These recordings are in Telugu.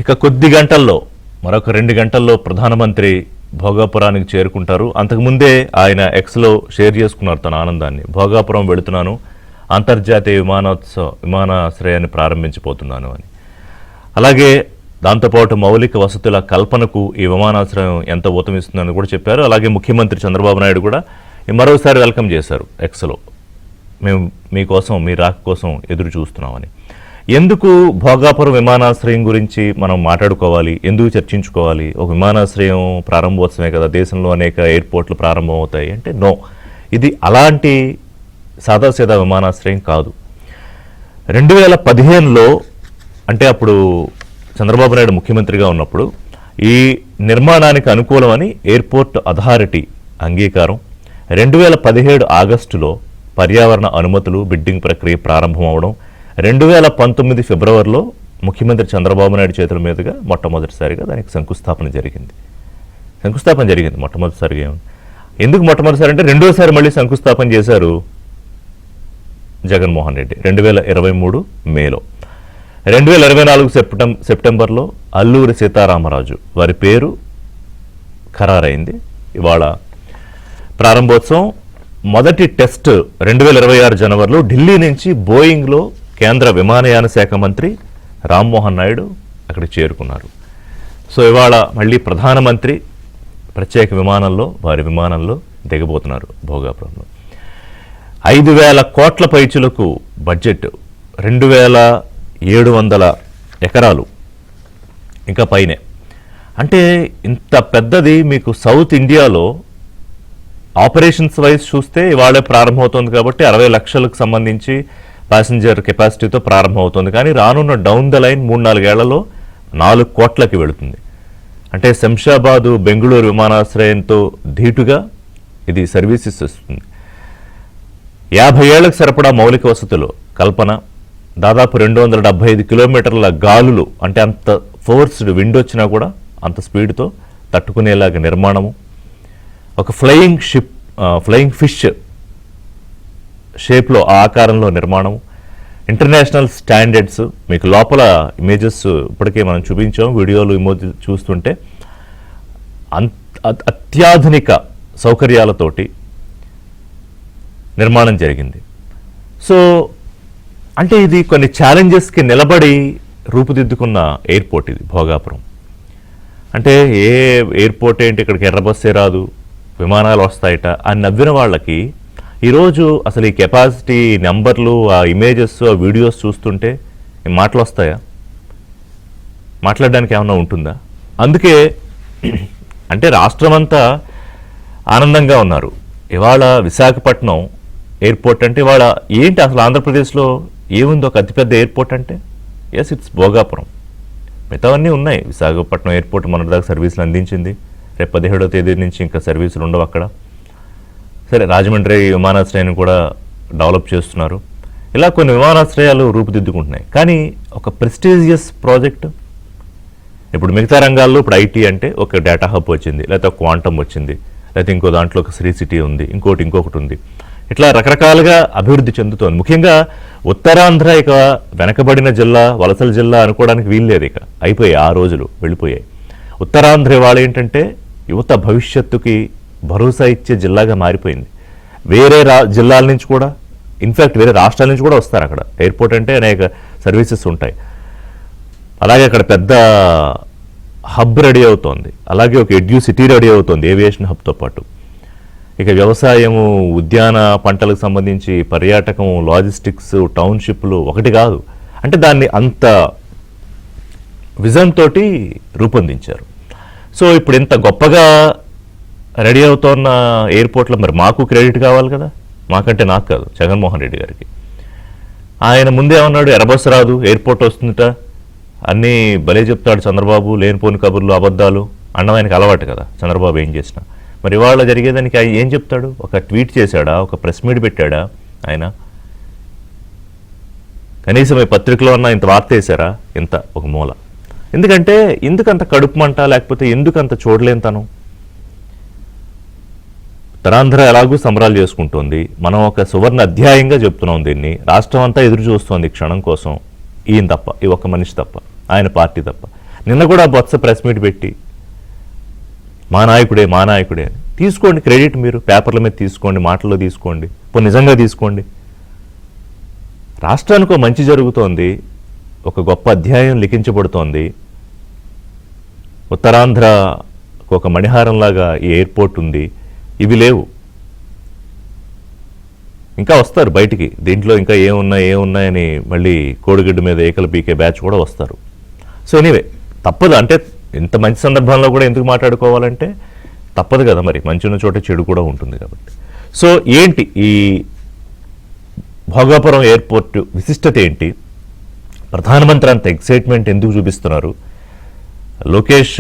ఇక కొద్ది గంటల్లో మరొక 2 గంటల్లో ప్రధానమంత్రి భోగాపురానికి చేరుకుంటారు. అంతకుముందే ఆయన ఎక్స్లో షేర్ చేసుకున్నారు తన ఆనందాన్ని. భోగాపురం వెళుతున్నాను, అంతర్జాతీయ విమానాశ్రయాన్ని ప్రారంభించబోతున్నాను అని. అలాగే దాంతోపాటు మౌలిక వసతుల కల్పనకు ఈ విమానాశ్రయం ఎంత ఊతమిస్తుందని కూడా చెప్పారు. అలాగే ముఖ్యమంత్రి చంద్రబాబు నాయుడు కూడా మరోసారి వెల్కమ్ చేశారు ఎక్స్లో. మేము మీకోసం, మీ రాక కోసం ఎదురు చూస్తున్నామని. ఎందుకు భోగాపురం విమానాశ్రయం గురించి మనం మాట్లాడుకోవాలి, ఎందుకు చర్చించుకోవాలి? ఒక విమానాశ్రయం ప్రారంభోత్సవమే కదా, దేశంలో అనేక ఎయిర్పోర్ట్లు ప్రారంభం అవుతాయి అంటే నో, ఇది అలాంటి సాదాసీదా విమానాశ్రయం కాదు. 2015లో అంటే అప్పుడు చంద్రబాబు నాయుడు ముఖ్యమంత్రిగా ఉన్నప్పుడు ఈ నిర్మాణానికి అనుకూలమని ఎయిర్పోర్ట్ అథారిటీ అంగీకారం. 2017 ఆగస్టులో పర్యావరణ అనుమతులు, బిడ్డింగ్ ప్రక్రియ ప్రారంభం అవడం, 2019 ఫిబ్రవరిలో ముఖ్యమంత్రి చంద్రబాబు నాయుడు చేతుల మీదుగా మొట్టమొదటిసారిగా దానికి శంకుస్థాపన జరిగింది. మొట్టమొదటిసారిగా. ఎందుకు మొట్టమొదటిసారి అంటే రెండోసారి మళ్ళీ శంకుస్థాపన చేశారు జగన్మోహన్ రెడ్డి 2023 మేలో. 2024 సెప్టెంబర్లో అల్లూరి సీతారామరాజు వారి పేరు ఖరారైంది. ఇవాళ ప్రారంభోత్సవం. మొదటి టెస్ట్ 2026 జనవరిలో ఢిల్లీ నుంచి బోయింగ్లో కేంద్ర విమానయాన శాఖ మంత్రి రామ్మోహన్ నాయుడు అక్కడికి చేరుకున్నారు. సో ఇవాళ మళ్ళీ ప్రధానమంత్రి ప్రత్యేక విమానంలో, వారి విమానంలో దిగబోతున్నారు భోగాపురంలో. 5,000 కోట్ల పైచులకు బడ్జెట్, 2,700 ఎకరాలు ఇంకా పైనే. అంటే ఇంత పెద్దది మీకు సౌత్ ఇండియాలో ఆపరేషన్స్ వైజ్ చూస్తే ఇవాళే ప్రారంభమవుతుంది కాబట్టి 60 లక్షలకు సంబంధించి ప్యాసింజర్ కెపాసిటీతో ప్రారంభమవుతుంది. కానీ రానున్న డౌన్ ద లైన్ 3-4 ఏళ్లలో 4 కోట్లకి వెళుతుంది. అంటే శంషాబాదు బెంగళూరు విమానాశ్రయంతో ధీటుగా ఇది సర్వీసెస్ ఇస్తుంది. 50 ఏళ్లకు సరిపడా మౌలిక వసతులు కల్పన, దాదాపు 275 కిలోమీటర్ల గాలులు, అంటే అంత ఫోర్స్డ్ విండ్ వచ్చినా కూడా అంత స్పీడ్తో తట్టుకునేలాగా నిర్మాణము, ఒక ఫ్లయింగ్ ఫిష్ షేప్లో ఆకారంలో నిర్మాణం, ఇంటర్నేషనల్ స్టాండర్డ్స్. మీకు లోపల ఇమేజెస్ ఇప్పటికే మనం చూపించాం, వీడియోలు ఇమోజీ చూస్తుంటే అత్యాధునిక సౌకర్యాలతోటి నిర్మాణం జరిగింది. సో అంటే ఇది కొన్ని ఛాలెంజెస్కి నిలబడి రూపుదిద్దుకున్న ఎయిర్పోర్ట్ ఇది భోగాపురం. అంటే ఏ ఎయిర్పోర్ట్ ఏంటి, ఇక్కడికి ఎర్ర బస్సే రాదు, విమానాలు వస్తాయట అని నవ్విన వాళ్ళకి ఈరోజు అసలు ఈ కెపాసిటీ నెంబర్లు, ఆ ఇమేజెస్, ఆ వీడియోస్ చూస్తుంటే మాటలు వస్తాయా? మాట్లాడడానికి ఏమన్నా ఉంటుందా? అందుకే అంటే రాష్ట్రమంతా ఆనందంగా ఉన్నారు. ఇవాళ విశాఖపట్నం ఎయిర్పోర్ట్ అంటే ఇవాళ ఏంటి అసలు ఆంధ్రప్రదేశ్లో ఏముంది ఒక అతిపెద్ద ఎయిర్పోర్ట్ అంటే? Yes, it's Bhogapuram. మిగతావన్నీ ఉన్నాయి. విశాఖపట్నం ఎయిర్పోర్ట్ మొన్నటిదాకా సర్వీసులు అందించింది. రేపు 17వ తేదీ నుంచి ఇంకా సర్వీసులు ఉండవు అక్కడ. సరే, రాజమండ్రి విమానాశ్రయాన్ని కూడా డెవలప్ చేస్తున్నారు. ఇలా కొన్ని విమానాశ్రయాలు రూపుదిద్దుకుంటున్నాయి. కానీ ఒక ప్రెస్టీజియస్ ప్రాజెక్టు ఇప్పుడు మిగతా రంగాల్లో ఇప్పుడు ఐటీ అంటే ఒక డేటా హబ్ వచ్చింది, లేకపోతే క్వాంటమ్ వచ్చింది, లేకపోతే ఇంకో దాంట్లో ఒక శ్రీ సిటీ ఉంది, ఇంకొకటి ఉంది. ఇట్లా రకరకాలుగా అభివృద్ధి చెందుతోంది. ముఖ్యంగా ఉత్తరాంధ్ర ఇక వెనకబడిన జిల్లా, వలసల జిల్లా అనుకోవడానికి వీల్లేదు. ఇక అయిపోయాయి, ఆ రోజులు వెళ్ళిపోయాయి. ఉత్తరాంధ్ర ఇవాళ ఏంటంటే యువత భవిష్యత్తుకి భరోసా ఇచ్చే జిల్లాగా మారిపోయింది. వేరే జిల్లాల నుంచి కూడా, ఇన్ఫ్యాక్ట్ వేరే రాష్ట్రాల నుంచి కూడా వస్తారు అక్కడ. ఎయిర్పోర్ట్ అంటే అనేక సర్వీసెస్ ఉంటాయి. అలాగే అక్కడ పెద్ద హబ్ రెడీ అవుతోంది. అలాగే ఒక ఎడ్యూ సిటీ రెడీ అవుతోంది ఏవియేషన్ హబ్తో పాటు. ఇక వ్యవసాయము, ఉద్యాన పంటలకు సంబంధించి పర్యాటకం, లాజిస్టిక్స్, టౌన్షిప్లు ఒకటి కాదు. అంటే దాన్ని అంత విజన్ తోటి రూపొందించారు. సో ఇప్పుడు ఇంత గొప్పగా రెడీ అవుతున్న ఎయిర్పోర్ట్లో మరి మాకు క్రెడిట్ కావాలి కదా. మాకంటే నాకు కాదు, జగన్మోహన్ రెడ్డి గారికి. ఆయన ముందే ఏమన్నాడు, ఎర్రబస్సు రాదు, ఎయిర్పోర్ట్ వస్తుందట, అన్నీ భలే చెప్తాడు చంద్రబాబు, లేనిపోని కబుర్లు, అబద్ధాలు అన్నం ఆయనకు అలవాటు కదా చంద్రబాబు ఏం చేసినా. మరి ఇవాళ జరిగేదానికి ఆయన ఏం చెప్తాడు? ఒక ట్వీట్ చేశాడా? ఒక ప్రెస్ మీట్ పెట్టాడా? ఆయన కనీసం ఈ పత్రికలో ఉన్న ఇంత వార్త వేశారా? ఇంత ఒక మూల. ఎందుకంటే ఎందుకంత కడుపు మంట, లేకపోతే ఎందుకంత చూడలేనితనం? ఉత్తరాంధ్ర ఎలాగూ సంబరాలు చేసుకుంటోంది. మనం ఒక సువర్ణ అధ్యాయంగా చెప్తున్నాం దీన్ని. రాష్ట్రం అంతా ఎదురు చూస్తోంది క్షణం కోసం. ఈయన తప్ప, ఈ ఒక్క మనిషి తప్ప, ఆయన పార్టీ తప్ప. నిన్న కూడా బొత్స ప్రెస్ మీట్ పెట్టి మా నాయకుడే అని తీసుకోండి క్రెడిట్, మీరు పేపర్ల మీద తీసుకోండి, మాటల్లో తీసుకోండి, ఇప్పుడు నిజంగా తీసుకోండి. రాష్ట్రానికి మంచి జరుగుతోంది, ఒక గొప్ప అధ్యాయం లిఖించబడుతోంది. ఉత్తరాంధ్ర ఒక మణిహారంలాగా ఈ ఎయిర్పోర్ట్ ఉంది, ఇవి లేవు. ఇంకా వస్తారు బయటికి, దీంట్లో ఇంకా ఏమున్నాయని మళ్ళీ కోడిగుడ్డు మీద ఏకలు పీకే బ్యాచ్ కూడా వస్తారు. సో ఎనీవే తప్పదు, అంటే ఇంత మంచి సందర్భంలో కూడా ఎందుకు మాట్లాడుకోవాలంటే తప్పదు కదా, మరి మంచి ఉన్న చోట చెడు కూడా ఉంటుంది కాబట్టి. సో ఏంటి ఈ భోగాపురం ఎయిర్పోర్ట్ విశిష్టత ఏంటి? ప్రధానమంత్రి అంత ఎక్సైట్మెంట్ ఎందుకు చూపిస్తున్నారు? లోకేష్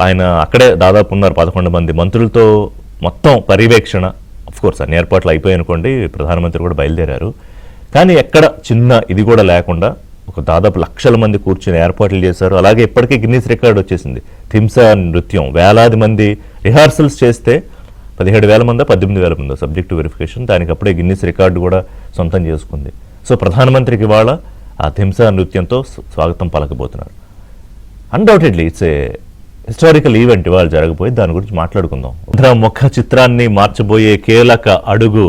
ఆయన అక్కడే దాదాపు ఉన్నారు, 11 మంది మంత్రులతో మొత్తం పర్యవేక్షణ. కోర్స్ అన్ని ఏర్పాట్లు అయిపోయాయి అనుకోండి, ప్రధానమంత్రి కూడా బయలుదేరారు. కానీ ఎక్కడ చిన్న ఇది కూడా లేకుండా ఒక దాదాపు లక్షల మంది కూర్చొని ఏర్పాట్లు చేశారు. అలాగే ఇప్పటికే గిన్నీస్ రికార్డ్ వచ్చేసింది, థింసా నృత్యం వేలాది మంది రిహార్సల్స్ చేస్తే 17,000 మందో 18,000 మందో సబ్జెక్టు వెరిఫికేషన్, దానికి అప్పుడే గిన్నీస్ రికార్డు కూడా సొంతం చేసుకుంది. సో ప్రధానమంత్రికి ఇవాళ ఆ థింసా నృత్యంతో స్వాగతం పలకబోతున్నారు. Undoubtedly it's a historical event ఇవాళ జరగబోయి, దాని గురించి మాట్లాడుకుందాం. ముఖ చిత్రాన్ని మార్చబోయే కీలక అడుగు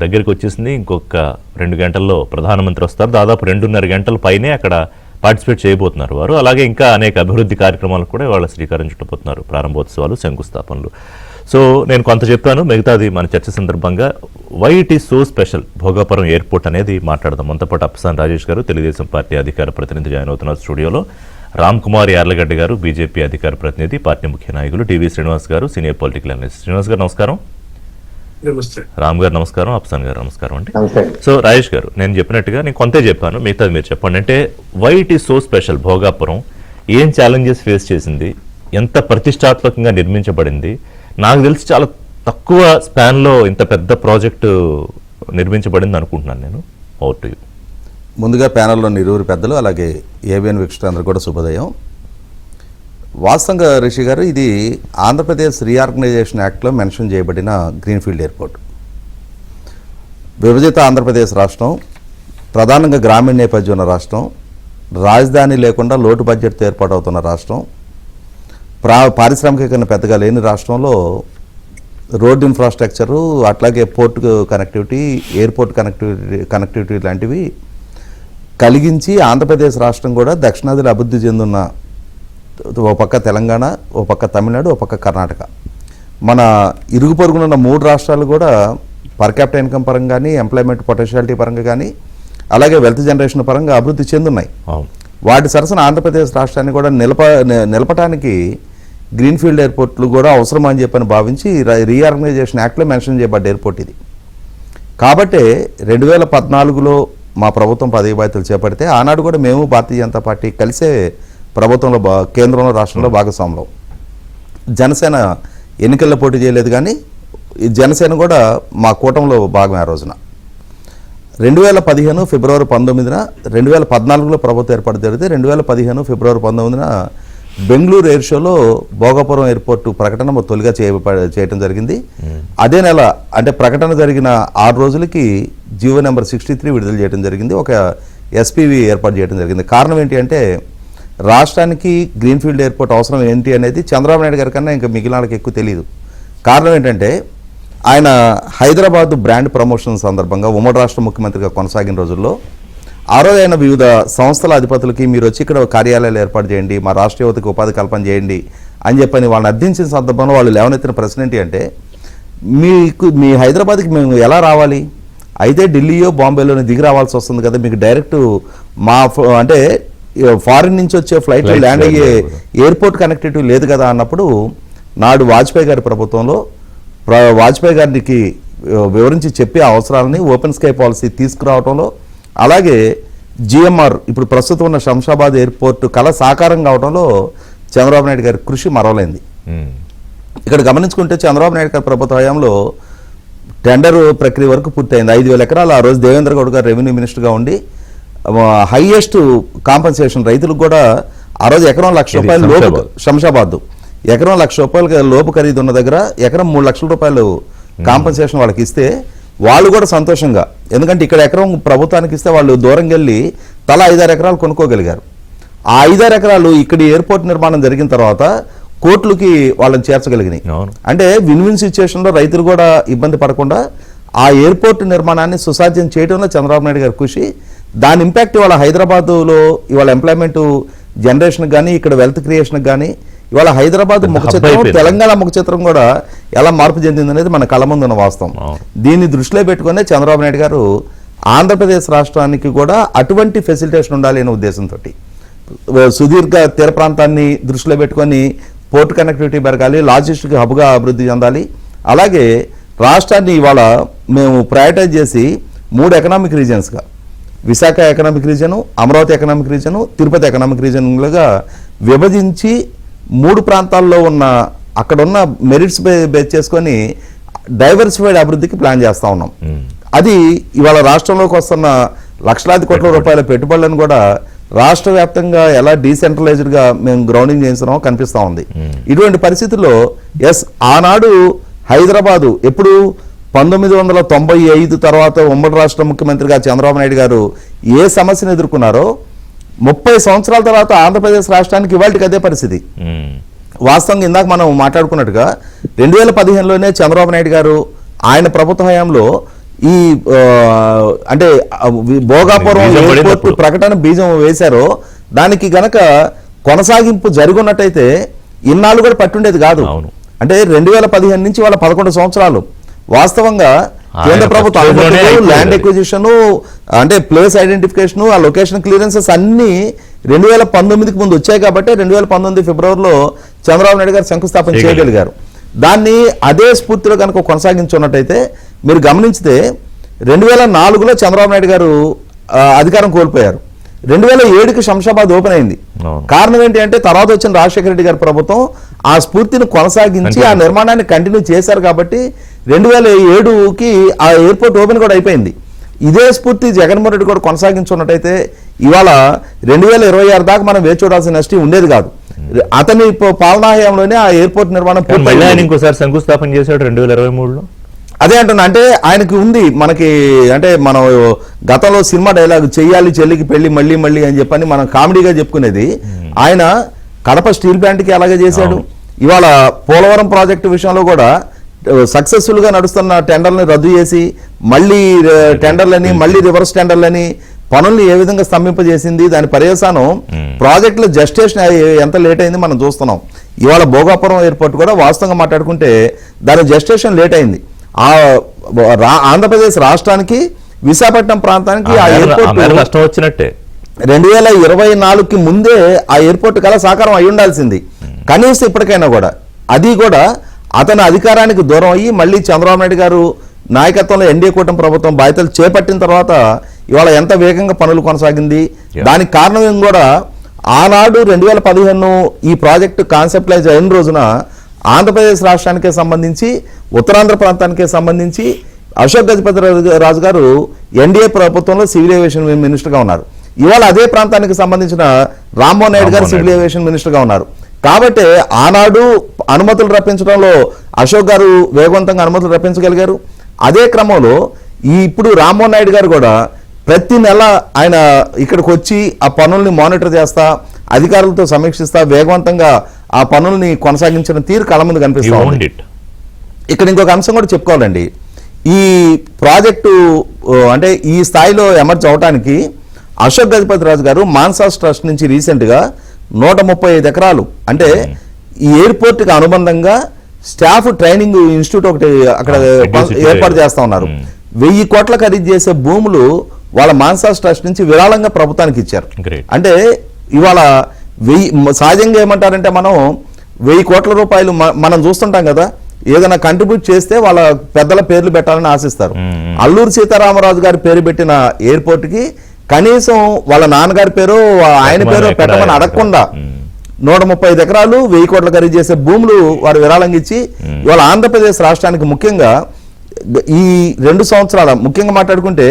దగ్గరికి వచ్చేసింది. ఇంకొక 2 గంటల్లో ప్రధానమంత్రి వస్తారు. దాదాపు 2.5 గంటల పైనే అక్కడ పార్టిసిపేట్ చేయబోతున్నారు వారు. అలాగే ఇంకా అనేక అభివృద్ధి కార్యక్రమాలకు కూడా వాళ్ళ శ్రీకారం చుట్టబోతున్నారు, ప్రారంభోత్సవాలు, శంకుస్థాపనలు. సో నేను కొంత చెప్తాను, మిగతాది మన చర్చ సందర్భంగా why it is so special Bhogapuram airport అనేది మాట్లాడదాం. మనతో పాటు అప్పసాని రాజేష్ గారు, తెలుగుదేశం పార్టీ అధికార ప్రతినిధి జాయిన్ అవుతున్నారు స్టూడియోలో. రామ్ కుమార్ యార్లగడ్డ గారు, బీజేపీ అధికార ప్రతినిధి, పార్టీ ముఖ్య నాయకులు. టీవీ శ్రీనివాస్ గారు, సీనియర్ పొలిటికల్ అనలిస్ట్. శ్రీనివాస్ గారు నమస్కారం. రామ్ గారు నమస్కారం, అప్సాన్ గారు నమస్కారం అండి. సో రాజేష్ గారు, నేను చెప్పినట్టుగా నేను కొంతే చెప్పాను, మిగతాది మీరు చెప్పండి. అంటే why it is so special Bhogapuram, ఏం ఛాలెంజెస్ ఫేస్ చేసింది, ఎంత ప్రతిష్టాత్మకంగా నిర్మించబడింది? నాకు తెలిసి చాలా తక్కువ స్పాన్లో ఇంత పెద్ద ప్రాజెక్టు నిర్మించబడింది అనుకుంటున్నాను నేను. Over to you. ముందుగా ప్యానెల్లోని ఇరువురు పెద్దలు, అలాగే ఏబిఎన్ వీక్షకులందరూ కూడా శుభోదయం. వాస్తవంగా రిషి గారు, ఇది ఆంధ్రప్రదేశ్ రీఆర్గనైజేషన్ యాక్ట్లో మెన్షన్ చేయబడిన గ్రీన్ఫీల్డ్ ఎయిర్పోర్ట్. విభజిత ఆంధ్రప్రదేశ్ రాష్ట్రం, ప్రధానంగా గ్రామీణ నేపథ్యం ఉన్న రాష్ట్రం, రాజధాని లేకుండా లోటు బడ్జెట్తో ఏర్పాటవుతున్న రాష్ట్రం, పారిశ్రామికీకరణ పెద్దగా లేని రాష్ట్రంలో రోడ్ ఇన్ఫ్రాస్ట్రక్చరు, అట్లాగే పోర్ట్ కనెక్టివిటీ, ఎయిర్పోర్ట్ కనెక్టివిటీ లాంటివి కలిగించి ఆంధ్రప్రదేశ్ రాష్ట్రం కూడా దక్షిణాదిలో అభివృద్ధి చెందున్న, ఓ పక్క తెలంగాణ, ఓ పక్క తమిళనాడు, ఓ పక్క కర్ణాటక, మన ఇరుగు పొరుగునున్న 3 రాష్ట్రాలు కూడా పర్ క్యాపిటల్ ఇన్కమ్ పరంగా కానీ, ఎంప్లాయ్మెంట్ పొటెన్షియాలిటీ పరంగా కానీ, అలాగే వెల్త్ జనరేషన్ పరంగా అభివృద్ధి చెందున్నాయి. వాటి సరసన ఆంధ్రప్రదేశ్ రాష్ట్రాన్ని కూడా నిలపటానికి గ్రీన్ఫీల్డ్ ఎయిర్పోర్ట్లు కూడా అవసరం అని చెప్పని భావించి రీఆర్గనైజేషన్ యాక్ట్లో మెన్షన్ చేయబడ్డ ఎయిర్పోర్ట్ ఇది. కాబట్టి 2014లో మా ప్రభుత్వం పదవి బాధ్యతలు చేపడితే ఆనాడు కూడా మేము భారతీయ జనతా పార్టీ కలిసే ప్రభుత్వంలో కేంద్రంలో రాష్ట్రంలో భాగస్వాములు. జనసేన ఎన్నికల్లో పోటీ చేయలేదు, కానీ జనసేన కూడా మా కూటమిలో భాగమే. ఆ రోజున 2015 ఫిబ్రవరి 19న 2014లో ప్రభుత్వం ఏర్పాటు జరిగితే 2015 ఫిబ్రవరి 19న బెంగళూరు ఎయిర్ షోలో భోగాపురం ఎయిర్పోర్టు ప్రకటన తొలిగా చేయడం జరిగింది. అదే నెల, అంటే ప్రకటన జరిగిన 6 రోజులకి జీవో నెంబర్ 63 విడుదల చేయడం జరిగింది, ఒక ఎస్పీవీ ఏర్పాటు చేయడం జరిగింది. కారణం ఏంటి అంటే, రాష్ట్రానికి గ్రీన్ఫీల్డ్ ఎయిర్పోర్ట్ అవసరం ఏంటి అనేది చంద్రబాబు నాయుడు గారి కన్నా ఇంకా మిగిలిన వాళ్ళకి ఎక్కువ తెలియదు. కారణం ఏంటంటే, ఆయన హైదరాబాద్ బ్రాండ్ ప్రమోషన్ సందర్భంగా ఉమ్మడి రాష్ట్ర ముఖ్యమంత్రిగా కొనసాగిన రోజుల్లో ఆ రోజు ఆయన వివిధ సంస్థల అధిపతులకి మీరు వచ్చి ఇక్కడ కార్యాలయాలు ఏర్పాటు చేయండి, మా రాష్ట్ర యువతకు ఉపాధి కల్పన చేయండి అని చెప్పని వాళ్ళని అర్థించిన సందర్భంలో వాళ్ళు లేవనెత్తిన ప్రశ్న ఏంటి అంటే, మీ హైదరాబాద్కి మేము ఎలా రావాలి? అయితే ఢిల్లీయో బాంబేలోనే దిగి రావాల్సి వస్తుంది కదా, మీకు డైరెక్ట్ మా అంటే ఫారిన్ నుంచి వచ్చే ఫ్లైట్ ల్యాండ్ అయ్యే ఎయిర్పోర్ట్ కనెక్టివిటీ లేదు కదా అన్నప్పుడు, నాడు వాజ్పేయి గారి ప్రభుత్వంలో వాజ్పేయి గారికి వివరించి చెప్పే అవసరాలని ఓపెన్ స్కై పాలసీ తీసుకురావడంలో, అలాగే జిఎంఆర్ ఇప్పుడు ప్రస్తుతం ఉన్న శంషాబాద్ ఎయిర్పోర్ట్ కళ సాకారం కావడంలో చంద్రబాబు నాయుడు గారి కృషి మరవలేంది. ఇక్కడ గమనించుకుంటే చంద్రబాబు నాయుడు గారి ప్రభుత్వ హయాంలో టెండర్ ప్రక్రియ వరకు పూర్తయింది. 5,000 ఎకరాలు ఆ రోజు దేవేంద్ర గౌడ్ గారు రెవెన్యూ మినిస్టర్గా ఉండి హైయెస్ట్ కాంపన్సేషన్ రైతులకు కూడా ఆ రోజు ఎకరం ₹1,00,000 లోపు, శంషాబాద్ ఎకరం ₹1,00,000 లోపు ఖరీదు ఉన్న దగ్గర ఎకరం ₹3,00,000 కాంపన్సేషన్ వాళ్ళకి ఇస్తే వాళ్ళు కూడా సంతోషంగా, ఎందుకంటే ఇక్కడ ఎకరం ప్రభుత్వానికి ఇస్తే వాళ్ళు దూరంగా వెళ్ళి తలా 5-6 ఎకరాలు కొనుక్కోగలిగారు. ఆ 5 ఎకరాలు ఇక్కడ ఎయిర్పోర్ట్ నిర్మాణం జరిగిన తర్వాత కోట్లకి వాళ్ళని చేర్చగలిగినాయి. అవును. అంటే విన్ విన్ సిచ్యువేషన్లో రైతులు కూడా ఇబ్బంది పడకుండా ఆ ఎయిర్పోర్ట్ నిర్మాణాన్ని సుసాధ్యం చేయడంలో చంద్రబాబు నాయుడు గారు కృషి, దాని ఇంపాక్ట్ ఇవాళ హైదరాబాదులో ఇవాళ ఎంప్లాయ్మెంట్ జనరేషన్కి కానీ ఇక్కడ వెల్త్ క్రియేషన్కి కానీ ఇవాళ హైదరాబాద్ ముఖ చిత్రం, తెలంగాణ ముఖ చిత్రం కూడా ఎలా మార్పు చెందింది అనేది మన కళ్ళ ముందున్న వాస్తవం. దీన్ని దృష్టిలో పెట్టుకునే చంద్రబాబు నాయుడు గారు ఆంధ్రప్రదేశ్ రాష్ట్రానికి కూడా అటువంటి ఫెసిలిటేషన్ ఉండాలి అనే ఉద్దేశంతో సుదీర్ఘ తీర ప్రాంతాన్ని దృష్టిలో పెట్టుకొని పోర్ట్ కనెక్టివిటీ పెరగాలి, లాజిస్టిక్ హబ్గా అభివృద్ధి చెందాలి. అలాగే రాష్ట్రాన్ని ఇవాళ మేము ప్రయారిటైజ్ చేసి 3 ఎకనామిక్ రీజన్స్గా, Visakha economic reason, Amaravati economic reason, Tirupati economic రీజన్లుగా విభజించి 3 ప్రాంతాల్లో ఉన్న అక్కడున్న మెరిట్స్ బేస్ చేసుకొని డైవర్సిఫైడ్ అభివృద్ధికి ప్లాన్ చేస్తూ ఉన్నాం. అది ఇవాళ రాష్ట్రంలోకి వస్తున్న లక్షలాది కోట్ల రూపాయల పెట్టుబడులను కూడా రాష్ట్ర వ్యాప్తంగా ఎలా డీసెంట్రలైజ్డ్గా మేము గ్రౌండింగ్ చేస్తున్నామో కనిపిస్తూ ఉంది. ఇటువంటి పరిస్థితుల్లో ఆనాడు హైదరాబాదు ఎప్పుడు 1995 తర్వాత ఉమ్మడి రాష్ట్ర ముఖ్యమంత్రిగా చంద్రబాబు నాయుడు గారు ఏ సమస్యను ఎదుర్కొన్నారో 30 సంవత్సరాల తర్వాత ఆంధ్రప్రదేశ్ రాష్ట్రానికి ఇవాళకి అదే పరిస్థితి. వాస్తవంగా ఇందాక మనం మాట్లాడుకున్నట్టుగా 2015లోనే చంద్రబాబు నాయుడు గారు ఆయన ప్రభుత్వ హయాంలో ఈ అంటే భోగాపురం ఎయిర్పోర్ట్ ప్రకటన బీజం వేశారో దానికి గనక కొనసాగింపు జరుగున్నట్టయితే ఇన్నాళ్ళు కూడా పట్టుండేది కాదు. అంటే 2015 నుంచి వాళ్ళ 11 సంవత్సరాలు వాస్తవంగా కేంద్ర ప్రభుత్వం ల్యాండ్ ఎక్విజిషన్, అంటే ప్లేస్ ఐడెంటిఫికేషన్, ఆ లొకేషన్ క్లియరెన్సెస్ అన్ని 2019కి ముందు వచ్చాయి కాబట్టి 2019 ఫిబ్రవరిలో చంద్రబాబు నాయుడు గారు శంకుస్థాపన చేయగలిగారు. దాన్ని అదే స్ఫూర్తిలో కనుక కొనసాగించున్నట్టయితే మీరు గమనించితే 2004లో చంద్రబాబు నాయుడు గారు అధికారం కోల్పోయారు. 2007కి శంషాబాద్ ఓపెన్ అయింది. కారణం ఏంటి అంటే తర్వాత వచ్చిన రాజశేఖర రెడ్డి గారి ప్రభుత్వం ఆ స్ఫూర్తిని కొనసాగించి ఆ నిర్మాణాన్ని కంటిన్యూ చేశారు కాబట్టి 2007కి ఆ ఎయిర్పోర్ట్ ఓపెన్ కూడా అయిపోయింది. ఇదే స్ఫూర్తి జగన్మోహన్ రెడ్డి కూడా కొనసాగించున్నట్టయితే ఇవాళ 2026 దాకా మనం వేచి చూడాల్సిన నష్టం ఉండేది కాదు. అతని పాలనా హయాంలోనే ఆ ఎయిర్పోర్ట్ నిర్మాణం ఇంకోసారి శంకుస్థాపన చేశాడు 2023లో. అదే అంటున్నా, అంటే ఆయనకి ఉంది మనకి, అంటే మనం గతంలో సినిమా డైలాగ్ చెయ్యాలి చెల్లికి పెళ్లి మళ్ళీ మళ్ళీ అని చెప్పని మనం కామెడీగా చెప్పుకునేది. ఆయన కడప స్టీల్ ప్లాంట్కి అలాగే చేశాడు. ఇవాళ పోలవరం ప్రాజెక్టు విషయంలో కూడా సక్సెస్ఫుల్ గా నడుస్తున్న టెండర్ని రద్దు చేసి మళ్ళీ టెండర్లని, మళ్ళీ రివర్స్ టెండర్లని పనుల్ని ఏ విధంగా స్తంభింపజేసింది. దాని పర్యవసానం ప్రాజెక్టుల జస్టేషన్ ఎంత లేట్ అయింది మనం చూస్తున్నాం. ఇవాళ భోగాపురం ఎయిర్పోర్ట్ కూడా వాస్తవంగా మాట్లాడుకుంటే దాని జస్టేషన్ లేట్ అయింది. ఆంధ్రప్రదేశ్ రాష్ట్రానికి, విశాఖపట్నం ప్రాంతానికి ఆ ఎయిర్పోర్ట్ నష్టం వచ్చినట్టే. 2024కి ముందే ఆ ఎయిర్పోర్ట్ కల సాకారం అయి ఉండాల్సింది. కనీసం ఇప్పటికైనా కూడా అది కూడా అతని అధికారానికి దూరం అయ్యి మళ్ళీ చంద్రబాబు నాయుడు గారు నాయకత్వంలో ఎన్డీఏ కూటమి ప్రభుత్వం బాధ్యతలు చేపట్టిన తర్వాత ఇవాళ ఎంత వేగంగా పనులు కొనసాగింది. దానికి కారణం కూడా ఆనాడు 2015 ఈ ప్రాజెక్టు కాన్సెప్టలైజ్ అయిన రోజున ఆంధ్రప్రదేశ్ రాష్ట్రానికే సంబంధించి, ఉత్తరాంధ్ర ప్రాంతానికే సంబంధించి అశోక్ గజపతి రాజు గారు ఎన్డీఏ ప్రభుత్వంలో సివిల్ ఏవియేషన్ మినిస్టర్గా ఉన్నారు. ఇవాళ అదే ప్రాంతానికి సంబంధించిన రామ్మోహన్ నాయుడు గారు సివిల్ ఏవియేషన్ మినిస్టర్గా ఉన్నారు. కాబట్టి ఆనాడు అనుమతులు రప్పించడంలో అశోక్ గారు వేగవంతంగా అనుమతులు రప్పించగలిగారు. అదే క్రమంలో ఇప్పుడు రామ్మోహన్ నాయుడు గారు కూడా ప్రతి నెల ఆయన ఇక్కడికి వచ్చి ఆ పనుల్ని మానిటర్ చేస్తా, అధికారులతో సమీక్షిస్తా వేగవంతంగా ఆ పనుల్ని కొనసాగించిన తీరు కళ్ళ ముందు కనిపిస్తూ ఉంది. ఇక్కడ ఇంకొక అంశం కూడా చెప్పుకోవాలండి. ఈ ప్రాజెక్టు అంటే ఈ స్థాయిలో ఎమర్జ్ అవడానికి అశోక్ గజపతి రాజు గారు మాన్సాస్ ట్రస్ట్ నుంచి రీసెంట్గా 135 ఎకరాలు, అంటే ఈ ఎయిర్పోర్ట్కి అనుబంధంగా స్టాఫ్ ట్రైనింగ్ ఇన్స్టిట్యూట్ ఒకటి అక్కడ ఏర్పాటు చేస్తా ఉన్నారు. 1000 కోట్ల ఖరీదు చేసే భూములు వాళ్ళ మాన్సాస్ ట్రస్ట్ నుంచి విరాళంగా ప్రభుత్వానికి ఇచ్చారు. అంటే ఇవాళ సహజంగా ఏమంటారంటే మనం 1000 కోట్ల రూపాయలు మనం చూస్తుంటాం కదా, ఏదైనా కంట్రిబ్యూట్ చేస్తే వాళ్ళ పెద్దల పేర్లు పెట్టాలని ఆశిస్తారు. అల్లూరు సీతారామరాజు గారి పేరు పెట్టిన ఎయిర్పోర్ట్కి కనీసం వాళ్ళ నాన్నగారి పేరు ఆయన పేరు పెట్టమని అడగకుండా 135 ఎకరాలు 1000 కోట్ల ఖరీదు చేసే భూములు వారు విరాళంగా ఇచ్చి ఇవాళ ఆంధ్రప్రదేశ్ రాష్ట్రానికి ముఖ్యంగా ఈ 2 సంవత్సరాల ముఖ్యంగా మాట్లాడుకుంటే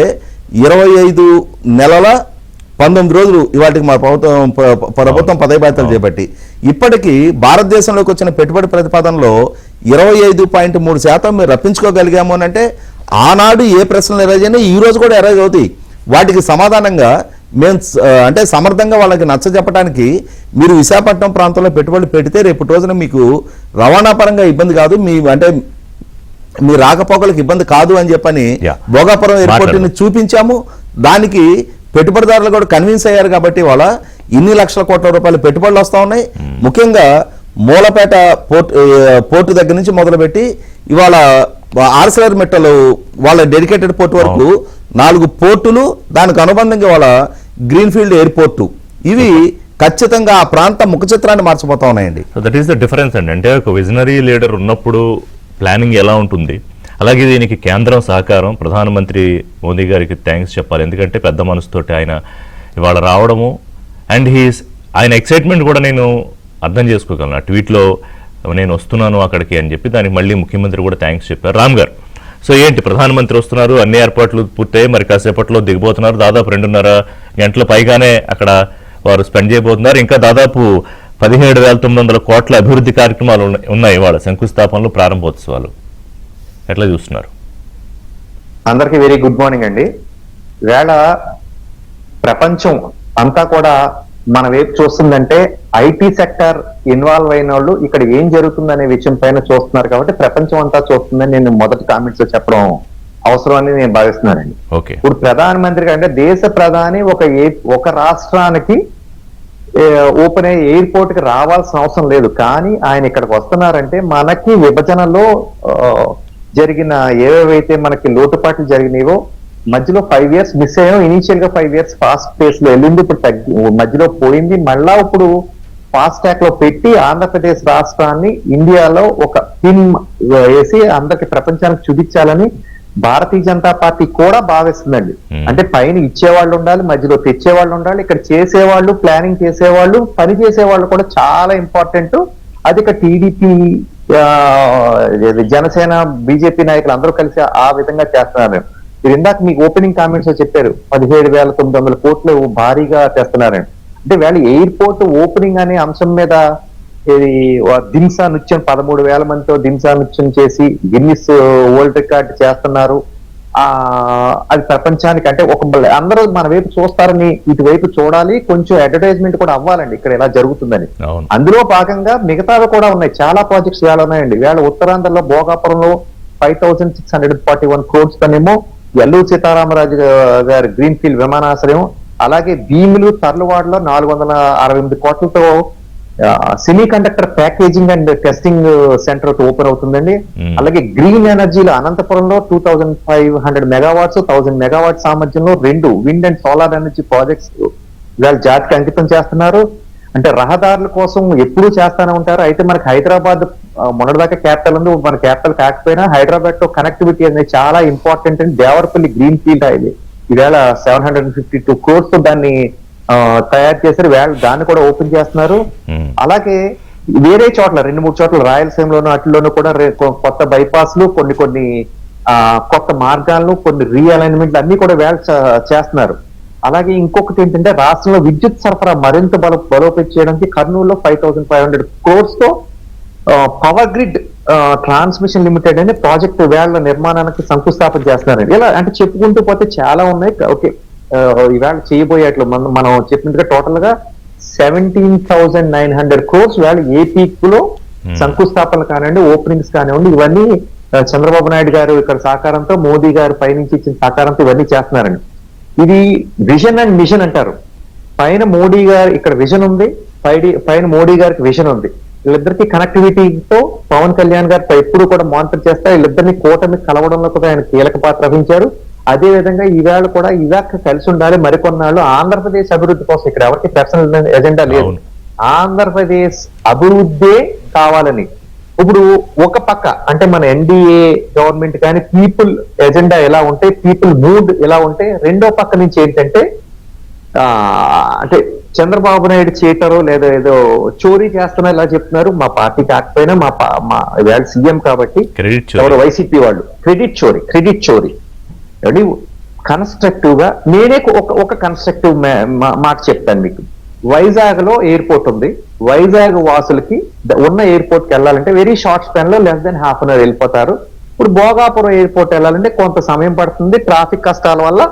25 నెలల 19 రోజులు ఇవాటికి మా ప్రభుత్వం పదవి బాధ్యతలు చేపట్టి ఇప్పటికీ భారతదేశంలోకి వచ్చిన పెట్టుబడి ప్రతిపాదనలో 25.3% మీరు రప్పించుకోగలిగాము అని అంటే ఆనాడు ఏ ప్రశ్నలు ఎరైజ్ అయినా ఈ రోజు కూడా ఎరైజ్ అవుతాయి. వాటికి సమాధానంగా మేము అంటే సమర్థంగా వాళ్ళకి నచ్చ చెప్పడానికి మీరు విశాఖపట్నం ప్రాంతంలో పెట్టుబడులు పెడితే రేపు రోజున మీకు రవాణా పరంగా ఇబ్బంది కాదు, మీ రాకపోకలకు ఇబ్బంది కాదు అని చెప్పని భోగాపురం ఎయిర్పోర్ట్ని చూపించాము. దానికి పెట్టుబడిదారులు కూడా కన్విన్స్ అయ్యారు కాబట్టి వాళ్ళ ఇన్ని లక్షల కోట్ల రూపాయల పెట్టుబడులు వస్తూ ఉన్నాయి. ముఖ్యంగా మూలపేట పోర్టు దగ్గర నుంచి మొదలుపెట్టి ఇవాళ ఆర్సిలర్ మెట్టలు వాళ్ళ డెడికేటెడ్ పోర్టు వరకు 4 పోర్టులు, దానికి అనుబంధంగా వాళ్ళ గ్రీన్ఫీల్డ్ ఎయిర్పోర్టు, ఇవి ఖచ్చితంగా ఆ ప్రాంత ముఖ చిత్రాన్ని మార్చిపోతా ఉన్నాయండి. So that is the difference అండి. అంటే ఒక విజనరీ లీడర్ ఉన్నప్పుడు ప్లానింగ్ ఎలా ఉంటుంది, అలాగే దీనికి కేంద్రం సహకారం. ప్రధానమంత్రి మోదీ గారికి థ్యాంక్స్ చెప్పాలి, ఎందుకంటే పెద్ద మనసుతోటి ఆయన ఇవాళ రావడము అండ్ ఆయన ఎక్సైట్మెంట్ కూడా నేను అర్థం చేసుకోగలను. ఆ ట్వీట్లో నేను వస్తున్నాను అక్కడికి అని చెప్పి దానికి మళ్ళీ ముఖ్యమంత్రి కూడా థ్యాంక్స్ చెప్పారు. రామ్ గారు, సో ఏంటి ప్రధానమంత్రి వస్తున్నారు, అన్ని ఏర్పాట్లు పూర్తయి మరి కాసేపట్లో దిగిపోతున్నారు, దాదాపు 2.5 గంటల పైగానే అక్కడ వారు స్పెండ్ చేయబోతున్నారు. ఇంకా దాదాపు 17,900 కోట్ల అభివృద్ధి కార్యక్రమాలు ఉన్నాయి వాళ్ళ శంకుస్థాపనలు, ప్రారంభోత్సవాలు. ఎట్లా చూస్తున్నారు? అందరికీ వెరీ గుడ్ మార్నింగ్ అండి. వేళ ప్రపంచం అంతా కూడా మన వైపు చూస్తుందంటే ఐటీ సెక్టర్ ఇన్వాల్వ్ అయిన వాళ్ళు ఇక్కడ ఏం జరుగుతుందనే విషయం పైన చూస్తున్నారు కాబట్టి ప్రపంచం అంతా చూస్తుందని నేను మొదటి కామెంట్స్ లో చెప్పడం అవసరం అని నేను భావిస్తున్నానండి. ఇప్పుడు ప్రధానమంత్రి అంటే దేశ ప్రధాని ఒక రాష్ట్రానికి ఓపెన్ అయ్యే ఎయిర్పోర్ట్ కి రావాల్సిన అవసరం లేదు, కానీ ఆయన ఇక్కడికి వస్తున్నారంటే మనకి విభజనలో జరిగిన ఏవేవైతే మనకి లోటుపాట్లు జరిగినాయో మధ్యలో 5 years మిస్ అయ్యాం. ఇనీషియల్ గా 5 years ఫాస్ట్ పేస్ లో వెళ్ళింది, ఇప్పుడు మధ్యలో పోయింది. మళ్ళా ఇప్పుడు ఫాస్ట్ ట్రాక్ లో పెట్టి ఆంధ్రప్రదేశ్ రాష్ట్రాన్ని ఇండియాలో ఒక పిన్ వేసి అందరికి ప్రపంచానికి చూపించాలని భారతీయ జనతా పార్టీ కూడా భావిస్తుందండి. అంటే పైన ఇచ్చేవాళ్ళు ఉండాలి, మధ్యలో తెచ్చేవాళ్ళు ఉండాలి, ఇక్కడ చేసేవాళ్ళు, ప్లానింగ్ చేసేవాళ్ళు, పని చేసేవాళ్ళు కూడా చాలా ఇంపార్టెంట్. అది ఇక టీడీపీ, జనసేన, బీజేపీ నాయకులు అందరూ కలిసి ఆ విధంగా చేస్తున్నారు. మీరు ఇందాక మీకు ఓపెనింగ్ కామెంట్స్ లో చెప్పారు 17,900 కోట్లు భారీగా తెస్తున్నారని. అంటే వీళ్ళు ఎయిర్పోర్ట్ ఓపెనింగ్ అనే అంశం మీద దింసా నృత్యం 13,000 మందితో దింసా నృత్యం చేసి గిన్నిస్ వరల్డ్ రికార్డ్ చేస్తున్నారు. అది ప్రపంచానికి అంటే అందరూ మన వైపు చూస్తారని ఇటువైపు చూడాలి, కొంచెం అడ్వర్టైజ్మెంట్ కూడా అవ్వాలండి ఇక్కడ ఇలా జరుగుతుందని. అందులో భాగంగా మిగతావి కూడా ఉన్నాయి, చాలా ప్రాజెక్ట్స్ వేళ ఉన్నాయండి. వేళ ఉత్తరాంధ్రలో భోగాపురంలో 5,641 crores తోనేమో ఎల్లు సీతారామరాజు గారి గ్రీన్ఫీల్డ్ విమానాశ్రయం, అలాగే భీములు తర్లువాడలో 468 కోట్లతో semi conductor packaging and testing centre open అవుతుందండి. అలాగే గ్రీన్ ఎనర్జీలో అనంతపురంలో 2,500 megawatts 1,000 megawatts సామర్థ్యంలో 2 wind and solar energy projects వాళ్ళు జాతికి అంకితం చేస్తున్నారు. అంటే రహదారుల కోసం ఎప్పుడూ చేస్తానే ఉంటారు. అయితే మనకి హైదరాబాద్ మొన్నటిదాకా క్యాపిటల్ ఉంది, మన క్యాపిటల్ కాకపోయినా హైదరాబాద్ తో కనెక్టివిటీ అనేది చాలా ఇంపార్టెంట్ అండి. దేవరపల్లి గ్రీన్ ఫీల్డ్ హైవే ఈవేళ 752 crores తో దాన్ని తయారు చేశారు, దాన్ని కూడా ఓపెన్ చేస్తున్నారు. అలాగే వేరే చోట్ల 2-3 చోట్ల రాయలసీమలోను అట్లలోనూ కూడా కొత్త బైపాస్లు, కొన్ని కొత్త మార్గాలను, కొన్ని రీఅలైన్మెంట్లు అన్ని కూడా చేస్తున్నారు. అలాగే ఇంకొకటి ఏంటంటే రాష్ట్రంలో విద్యుత్ సరఫరా మరింత బలోపేతం చేయడానికి కర్నూలులో 5,500 crores తో పవర్ గ్రిడ్ ట్రాన్స్మిషన్ లిమిటెడ్ అనే ప్రాజెక్ట్ వేళ్ల నిర్మాణానికి శంకుస్థాపన చేస్తున్నారండి. ఇలా అంటే చెప్పుకుంటూ పోతే చాలా ఉన్నాయి. ఓకే, ఈవేళ చేయబోయేట్లు మనం చెప్పినట్టుగా టోటల్ గా 17,900 crores వేళ ఏపీలో శంకుస్థాపనలు కానివ్వండి, ఓపెనింగ్స్ కానివ్వండి, ఇవన్నీ చంద్రబాబు నాయుడు గారు ఇక్కడ సహకారంతో, మోదీ గారు పైనుంచి ఇచ్చిన సహకారంతో ఇవన్నీ చేస్తున్నారండి. ఇది విజన్ అండ్ మిషన్ అంటారు. పైన మోడీ గారు ఇక్కడ విజన్ ఉంది, పైన మోడీ గారికి విజన్ ఉంది. వీళ్ళిద్దరికి కనెక్టివిటీతో పవన్ కళ్యాణ్ గారు ఎప్పుడు కూడా మానిటర్ చేస్తారు. వీళ్ళిద్దరిని కూటమి కలవడంలో కూడా ఆయన కీలక పాత్ర వహించారు. అదే విధంగా ఈవేళ కూడా ఇవాళ కలిసి ఉండాలి మరికొన్నాళ్ళు. ఆంధ్రప్రదేశ్ అభివృద్ధి కోసం ఇక్కడ ఎవరికి పర్సనల్ ఎజెండా లేదు, ఆంధ్రప్రదేశ్ అభివృద్ధే కావాలని. ఇప్పుడు ఒక పక్క అంటే మన ఎన్డీఏ గవర్నమెంట్ కానీ పీపుల్ ఎజెండా ఎలా ఉంటే, పీపుల్ మూడ్ ఎలా ఉంటే, రెండో పక్క నుంచి ఏంటంటే అంటే చంద్రబాబు నాయుడు చేయటారో లేదా ఏదో చోరీ చేస్తున్నా ఇలా చెప్తున్నారు. మా పార్టీ కాకపోయినా మా ఇవాళ సీఎం కాబట్టి ఎవరు వైసీపీ వాళ్ళు క్రెడిట్ చోరీ అని కన్స్ట్రక్టివ్ గా నేనే ఒక కన్స్ట్రక్టివ్ మాట చెప్తాను మీకు. వైజాగ్ లో ఎయిర్పోర్ట్ ఉంది. వైజాగ్ వాసులకి ఉన్న ఎయిర్పోర్ట్ కి వెళ్ళాలంటే వెరీ షార్ట్ స్పాన్ లో less than half an hour వెళ్ళిపోతారు. ఇప్పుడు భోగాపురం ఎయిర్పోర్ట్ వెళ్ళాలంటే కొంత సమయం పడుతుంది. ట్రాఫిక్ కష్టాల వల్ల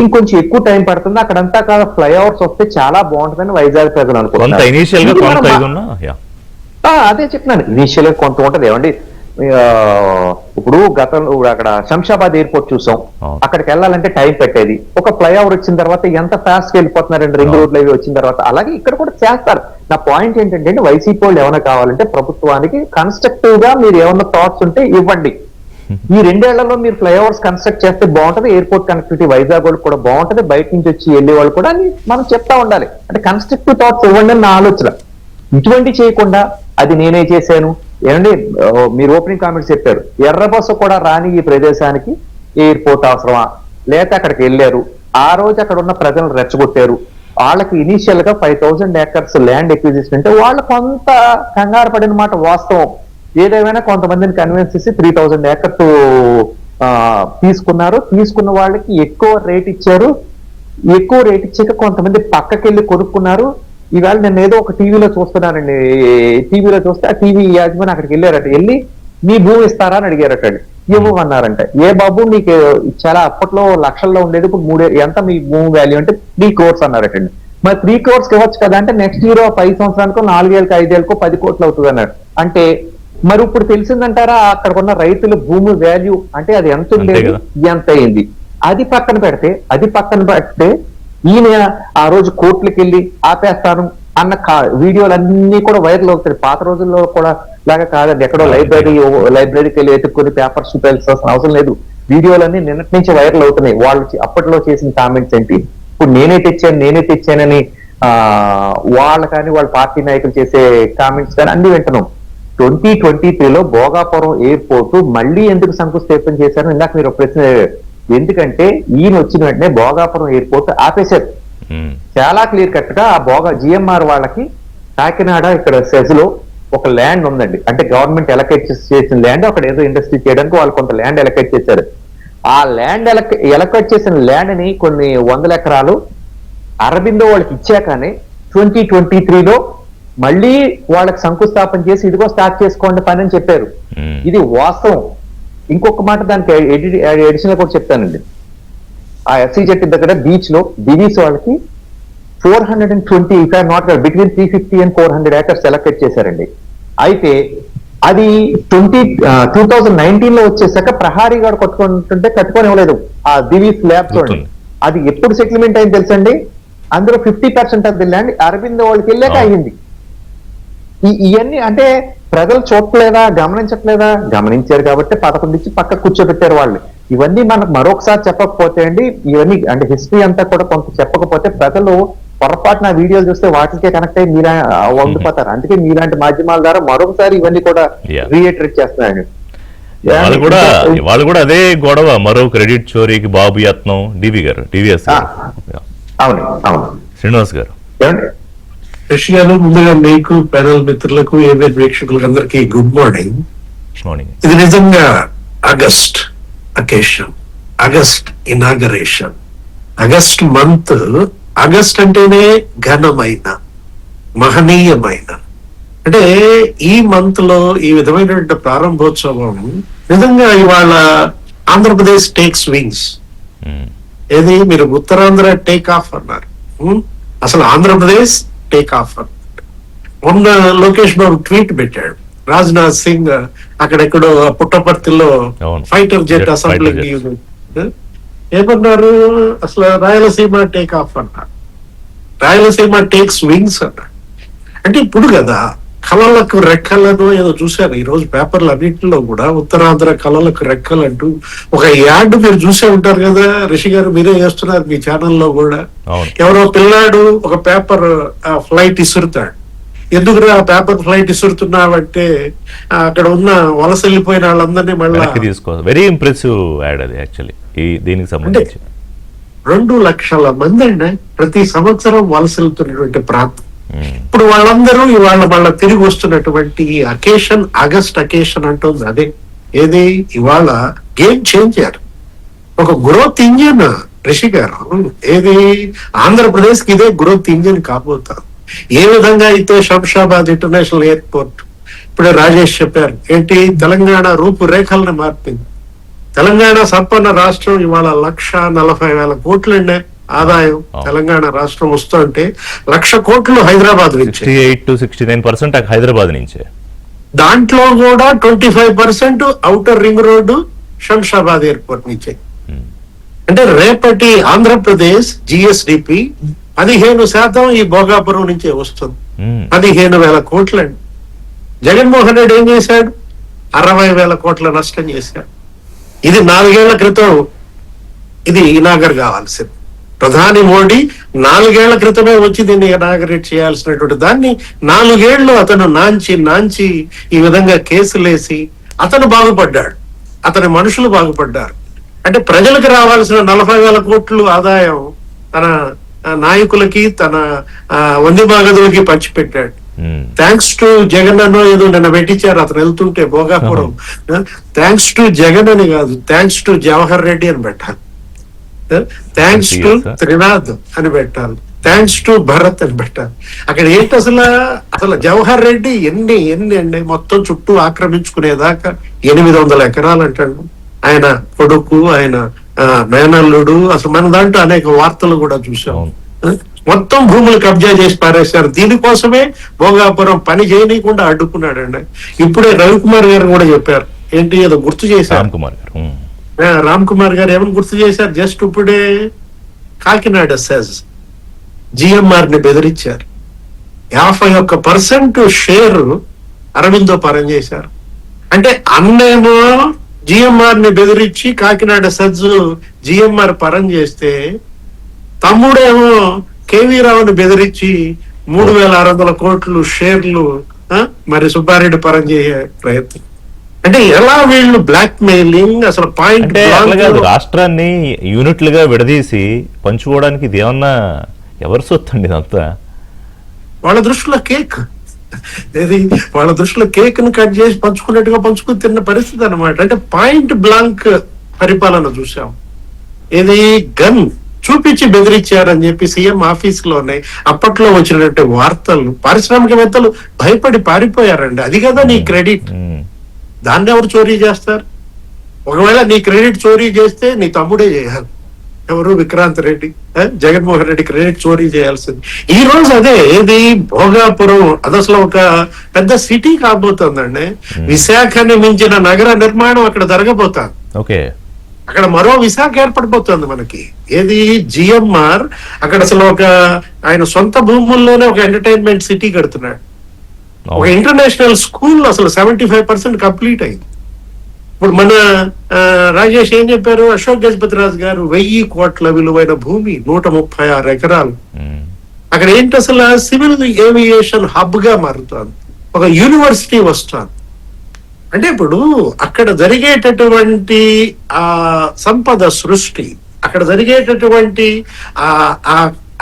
ఇంకొంచెం ఎక్కువ టైం పడుతుంది, అక్కడంతా ఫ్లైఓవర్స్ వస్తే చాలా బాగుంటుందని వైజాగ్ ప్రజలు కొంత అనుకుంటున్నారు. ఇనీషియల్ గా ఇది కొంత మనం- ఇది ఉన్నా అదే చెప్తున్నాను, ఇనీషియల్ గా కొంత ఉంటది. ఏమండి ఇప్పుడు గతంలో అక్కడ శంషాబాద్ ఎయిర్పోర్ట్ చూసాం, అవును. అక్కడికి వెళ్ళాలంటే టైం పెట్టేది. ఒక ఫ్లైఓవర్ వచ్చిన తర్వాత ఎంత ఫాస్ట్ గా వెళ్ళిపోతున్నారండి రింగ్ రోడ్లు అవి వచ్చిన తర్వాత. అలాగే ఇక్కడ కూడా చేస్తారు. నా పాయింట్ ఏంటంటే వైసీపీ వాళ్ళు ఏమైనా కావాలంటే ప్రభుత్వానికి కన్స్ట్రక్టివ్ గా మీరు ఏమన్నా థాట్స్ ఉంటే ఇవ్వండి. ఈ 2 ఏళ్లలో మీరు ఫ్లైఓవర్స్ కన్స్ట్రక్ట్ చేస్తే బాగుంటది, ఎయిర్పోర్ట్ కనెక్టివిటీ వైజాగ్ వాళ్ళు కూడా బాగుంటది, బయట నుంచి వచ్చి వెళ్ళే వాళ్ళు కూడా అని మనం చెప్తా ఉండాలి. అంటే కన్స్ట్రక్టివ్ థాట్స్ ఇవ్వండి అని నా ఆలోచన. ఇటువంటి చేయకుండా అది నేనే చేశాను. ఏమండి మీరు ఓపెనింగ్ కామెంట్స్ చెప్పారు, ఎర్ర బస్సు కూడా రాని ఈ ప్రదేశానికి ఎయిర్పోర్ట్ అవసరమా, లేక అక్కడికి వెళ్ళారు, ఆ రోజు అక్కడ ఉన్న ప్రజలను రెచ్చగొట్టారు, వాళ్ళకి ఇనీషియల్ గా 5000 ఏకర్స్ ల్యాండ్ ఎక్విజిషన్ అంటే వాళ్ళు కొంత కంగారు పడిన మాట వాస్తవం. ఏదేమైనా కొంతమందిని కన్విన్స్ చేసి 3000 ఏకర్స్ తీసుకున్నారు. తీసుకున్న వాళ్ళకి ఎక్కువ రేట్ ఇచ్చారు. ఎక్కువ రేట్ ఇచ్చాక కొంతమంది పక్కకెళ్ళి కొనుక్కున్నారు. ఈవేళ నేను ఏదో ఒక టీవీలో చూస్తున్నానండి, టీవీలో చూస్తే ఆ టీవీ యాజమాని అక్కడికి వెళ్ళారట, వెళ్ళి మీ భూమి ఇస్తారా అని అడిగారట. ఇవ్వమన్నారంట. ఏ బాబు నీకు చాలా అప్పట్లో లక్షల్లో ఉండేది, ఇప్పుడు 3 ఎంత మీ భూమి వాల్యూ అంటే 3 crores అన్నారటండి. మరి 3 crores ఇవ్వచ్చు కదా అంటే నెక్స్ట్ ఇయర్ 5 సంవత్సరానికో 4 ఏళ్ళకి 5 ఏళ్ళకో 10 కోట్లు అవుతుంది అన్నాడు. అంటే మరి ఇప్పుడు తెలిసిందంటారా అక్కడ ఉన్న రైతుల భూమి వాల్యూ అంటే అది ఎంత ఉండేది, ఎంత అయింది. అది పక్కన పెడితే ఈయన ఆ రోజు కోర్టులకు వెళ్ళి ఆపేస్తాను అన్న వీడియోలన్నీ కూడా వైరల్ అవుతాయి. పాత రోజుల్లో కూడా లాగా కాదండి, ఎక్కడో లైబ్రరీకి వెళ్ళి ఎత్తుక్కుని పేపర్స్ చూపించాల్సిన అవసరం లేదు. వీడియోలన్నీ నిన్నటి నుంచి వైరల్ అవుతున్నాయి. వాళ్ళు అప్పట్లో చేసిన కామెంట్స్ ఏంటి, ఇప్పుడు నేనే తెచ్చానని వాళ్ళ కానీ వాళ్ళ పార్టీ నాయకులు చేసే కామెంట్స్ కానీ అన్ని వింటున్నాం. 2023లో భోగాపురం ఎయిర్పోర్ట్ మళ్ళీ ఎందుకు శంకుస్థాపన చేశారు ఇందాక మీరు ఒక ప్రశ్న. ఎందుకంటే ఈయన వచ్చిన వెంటనే భోగాపురం ఎయిర్పోర్ట్ ఆపేశారు. చాలా క్లియర్ కట్ గా ఆ జిఎంఆర్ వాళ్ళకి కాకినాడ ఇక్కడ సెజ్ లో ఒక ల్యాండ్ ఉందండి, అంటే గవర్నమెంట్ ఎలకేట్ చేసిన ల్యాండ్, అక్కడ ఏదో ఇండస్ట్రీ చేయడానికి వాళ్ళు కొంత ల్యాండ్ ఎలకేట్ చేశారు. ఆ ల్యాండ్ ఎలకేట్ చేసిన ల్యాండ్ ని కొన్ని 100 ఎకరాలు అరబిందో వాళ్ళకి ఇచ్చాకనే 2023లో మళ్ళీ వాళ్ళకి శంకుస్థాపన చేసి ఇదిగో స్టార్ట్ చేసుకోండి పని అని చెప్పారు. ఇది వాస్తవం. ఇంకొక మాట దానికి ఎడిషనల్ కూడా చెప్తానండి. ఆ ఎఫ్సీ జట్టి దగ్గర బీచ్ లో దివీస్ వాళ్ళకి 420 if or not between 350 and 400 acres allocate చేశారండి. అయితే అది 2019లో వచ్చేసాక ప్రహారీ గారు కట్టుకొని ఇవ్వలేదు ఆ దివీస్ ల్యాబ్స్. అది ఎప్పుడు సెటిల్మెంట్ అయింది తెలుసండి, అందులో 50% ఆఫ్ ది ల్యాండ్ అరబిందో వాళ్ళకి వెళ్ళాక అయ్యింది. ఇవన్నీ అంటే ప్రజలు చూడలేదా, గమనించట్లేదా? గమనించారు కాబట్టి 11 ఇచ్చి పక్క కూర్చోబెట్టారు వాళ్ళు. ఇవన్నీ మనకు మరొకసారి చెప్పకపోతే అండి, ఇవన్నీ అంటే హిస్టరీ అంతా కూడా కొంత చెప్పకపోతే ప్రజలు పొరపాటున వీడియోలు చూస్తే వాటికే కనెక్ట్ అయ్యి మీరా వండిపోతారు. అందుకే మీలాంటి మాధ్యమాల ద్వారా మరొకసారి ఇవన్నీ కూడా రీఎటరేట్ చేస్తున్నాయండి. వాళ్ళు కూడా అదే గొడవ, మరో క్రెడిట్ చోరీకి బాబు యత్నం. డివిఎస్ అవును అవును శ్రీనివాస్ గారు ఏమండి. రిషి గారు, ముందుగా మీకు ప్యానల్ మిత్రులకు ఏవే వీక్షకులకు అందరికీ గుడ్ మార్నింగ్. మార్నింగ్. ఇది నిజంగా August occasion, August inauguration, August month. August అంటేనే ఘనమైన, మహనీయమైన. అంటే ఈ మంత్ లో ఈ విధమైనటువంటి ప్రారంభోత్సవం నిజంగా ఇవాళ ఆంధ్రప్రదేశ్ టేక్స్ వింగ్స్. ఏది మీరు ఉత్తరాంధ్ర టేక్ ఆఫ్ అన్నారు, అసలు ఆంధ్రప్రదేశ్ టేక్ ఆఫ్ అన్నమాట. మొన్న లోకేష్ బాబు ట్వీట్ పెట్టాడు, రాజ్నాథ్ సింగ్ అక్కడెక్కడో పుట్టపర్తిలో ఫైటర్ జెట్ అసెంబ్లీ ఏమన్నారు, అసలు రాయలసీమ టేక్ ఆఫ్ అన్నారు, రాయలసీమ టేక్స్ వింగ్స్ అన్నారు. అంటే ఇప్పుడు కదా కళలకు రెక్కలను ఏదో చూశారు ఈ రోజు పేపర్లు అన్నింటిలో కూడా, ఉత్తరాంధ్ర కళలకు రెక్కలు అంటూ ఒక యాడ్ మీరు చూసే ఉంటారు కదా రిషి గారు, మీరే చేస్తున్నారు మీ ఛానల్లో కూడా. ఎవరో పిల్లాడు ఒక పేపర్ ఫ్లైట్ ఇసురుతాడు, ఎందుకు ఆ పేపర్ ఫ్లైట్ ఇసురుతున్నావంటే అక్కడ ఉన్న వలస వెళ్ళిపోయిన వాళ్ళందరినీ మళ్ళీ వెరీ ఇంప్రెసివ్ యాడ్ అది యాక్చువల్లీ దీనికి సంబంధించి. 2 లక్షల మంది అండి ప్రతి సంవత్సరం వలస వెళ్తున్నటువంటి ప్రాంతం. ఇప్పుడు వాళ్ళందరూ ఇవాళ మళ్ళీ తిరిగి వస్తున్నటువంటి ఈ అకేషన్, ఆగస్ట్ అకేషన్ అంటుంది అదే. ఏది ఇవాళ గేమ్ చేంజర్, ఒక గ్రోత్ ఇంజిన్ రిషి గారు. ఏది ఆంధ్రప్రదేశ్ కి ఇదే గ్రోత్ ఇంజిన్ కాబోతారు. ఏ విధంగా అయితే శంషాబాద్ ఇంటర్నేషనల్ ఎయిర్పోర్ట్ ఇప్పుడే రాజేష్ చెప్పారు ఏంటి, తెలంగాణ రూపురేఖలను మార్పింది. తెలంగాణ సంపన్న రాష్ట్రం ఇవాళ 1,40,000 కోట్లండి ఆదాయం. తెలంగాణ రాష్ట్రం వస్తుంటే 1,00,000 కోట్లు హైదరాబాద్ నుంచి, 68 to 69% హైదరాబాద్ నుంచే. దాంట్లో కూడా 25% outer ring road Shamshabad airport నుంచే. అంటే రేపటి ఆంధ్రప్రదేశ్ జిఎస్డిపి 15% ఈ భోగాపురం నుంచే వస్తుంది. 15,000 కోట్లండి. జగన్మోహన్ రెడ్డి ఏం చేశాడు? 60,000 కోట్ల నష్టం చేశాడు. ఇది 4 ఏళ్ల క్రితం ఇది ఇనాగర్ కావాల్సింది. ప్రధాని మోడీ 4 ఏళ్ల క్రితమే వచ్చి దీన్ని ఇనాగరేట్ చేయాల్సినటువంటి దాన్ని 4 ఏళ్లు అతను నాంచి ఈ విధంగా కేసులేసి అతను బాగుపడ్డాడు, అతని మనుషులు బాగుపడ్డారు. అంటే ప్రజలకు రావాల్సిన 40,000 కోట్లు ఆదాయం తన నాయకులకి, తన వందిమాగదులకి పంచిపెట్టాడు. థ్యాంక్స్ టు జగన్ అన్నో ఏదో నిన్న పెట్టించారు అతను వెళ్తుంటే భోగాపురం. థ్యాంక్స్ టు జగన్ అని కాదు, థ్యాంక్స్ టు జవహర్ రెడ్డి అని పెట్టాలి, థ్యాంక్స్ టు త్రినాథ్ అని పెట్టాలి, థ్యాంక్స్ టు భరత్ అని పెట్టాలి. అక్కడ ఏంటి అసలు జవహర్ రెడ్డి ఎన్ని అండి మొత్తం చుట్టూ ఆక్రమించుకునేదాకా 800 ఎకరాలు అంటాడు. ఆయన కొడుకు, ఆయన మేనల్లుడు, అసలు మన దాంట్లో అనేక వార్తలు కూడా చూసాం. మొత్తం భూములు కబ్జా చేసి పారేశారు. దీనికోసమే భోగాపురం పని చేయనీయకుండా అడ్డుకున్నాడండి. ఇప్పుడే రవికుమార్ గారు కూడా చెప్పారు, ఏంటి ఏదో గుర్తు చేశారు. రామ్ కుమార్ గారు ఏమని గుర్తు చేశారు? జస్ట్ ఇప్పుడే కాకినాడ సెజ్ జిఎంఆర్ ని బెదిరించారు. 51% షేర్ అరవిందో పరం చేశారు. అంటే అన్నేమో జిఎంఆర్ ని బెదిరించి కాకినాడ సెజ్ జిఎంఆర్ పరం చేస్తే, తమ్ముడేమో కేవీ రావుని బెదిరించి 3,600 కోట్లు షేర్లు మరి సుబ్బారెడ్డి పరం చేసే ప్రయత్నం. అంటే ఎలా వీళ్ళు బ్లాక్ మెయిలింగ్ అసలు పాయింట్ రాష్ట్రాన్ని యూనిట్లుగా విడదీసి పంచుకోవడానికి ఇది ఏమన్నా ఎవరు సొత్తండి ఇదంతా? వాళ్ళ దృష్టిలో కేక్ వాళ్ళ దృష్టిలో కేక్ ను కట్ చేసి పంచుకున్నట్టుగా పంచుకుని తిన్న పరిస్థితి అనమాట. అంటే పాయింట్ బ్లాంక్ పరిపాలన చూసాం. ఇది గన్ చూపించి బెదిరించారని చెప్పి సీఎం ఆఫీస్ లోనే అప్పట్లో వచ్చినట్టు వార్తలు, పారిశ్రామికవేత్తలు భయపడి పారిపోయారండి. అది కదా నీ క్రెడిట్. దాన్ని ఎవరు చోరీ చేస్తారు? ఒకవేళ నీ క్రెడిట్ చోరీ చేస్తే నీ తమ్ముడే చేయాలి. ఎవరు? విక్రాంత్ రెడ్డి, జగన్మోహన్ రెడ్డి క్రెడిట్ చోరీ చేయాల్సింది. ఈ రోజు అదే ఏది భోగాపురం అది అసలు ఒక పెద్ద సిటీ కాబోతుందండి. విశాఖని మించిన నగర నిర్మాణం అక్కడ జరగబోతుంది. ఓకే, అక్కడ మరో విశాఖ ఏర్పడిపోతుంది మనకి. ఏది జిఎంఆర్ అక్కడ అసలు ఒక ఆయన సొంత భూముల్లోనే ఒక ఎంటర్టైన్మెంట్ సిటీ కడుతున్నాడు. ఒక ఇంటర్నేషనల్ స్కూల్ అసలు 75% కంప్లీట్ అయింది. ఇప్పుడు మన రాజేష్ ఏం చెప్పారు? అశోక్ గజపతి రాజు గారు 1000 కోట్ల విలువైన భూమి, 136 ఎకరాలు. అక్కడ ఏంటి అసలు సివిల్ ఏవియేషన్ హబ్ గా మారుతుంది, ఒక యూనివర్సిటీ వస్తుంది. అంటే ఇప్పుడు అక్కడ జరిగేటటువంటి ఆ సంపద సృష్టి, అక్కడ జరిగేటటువంటి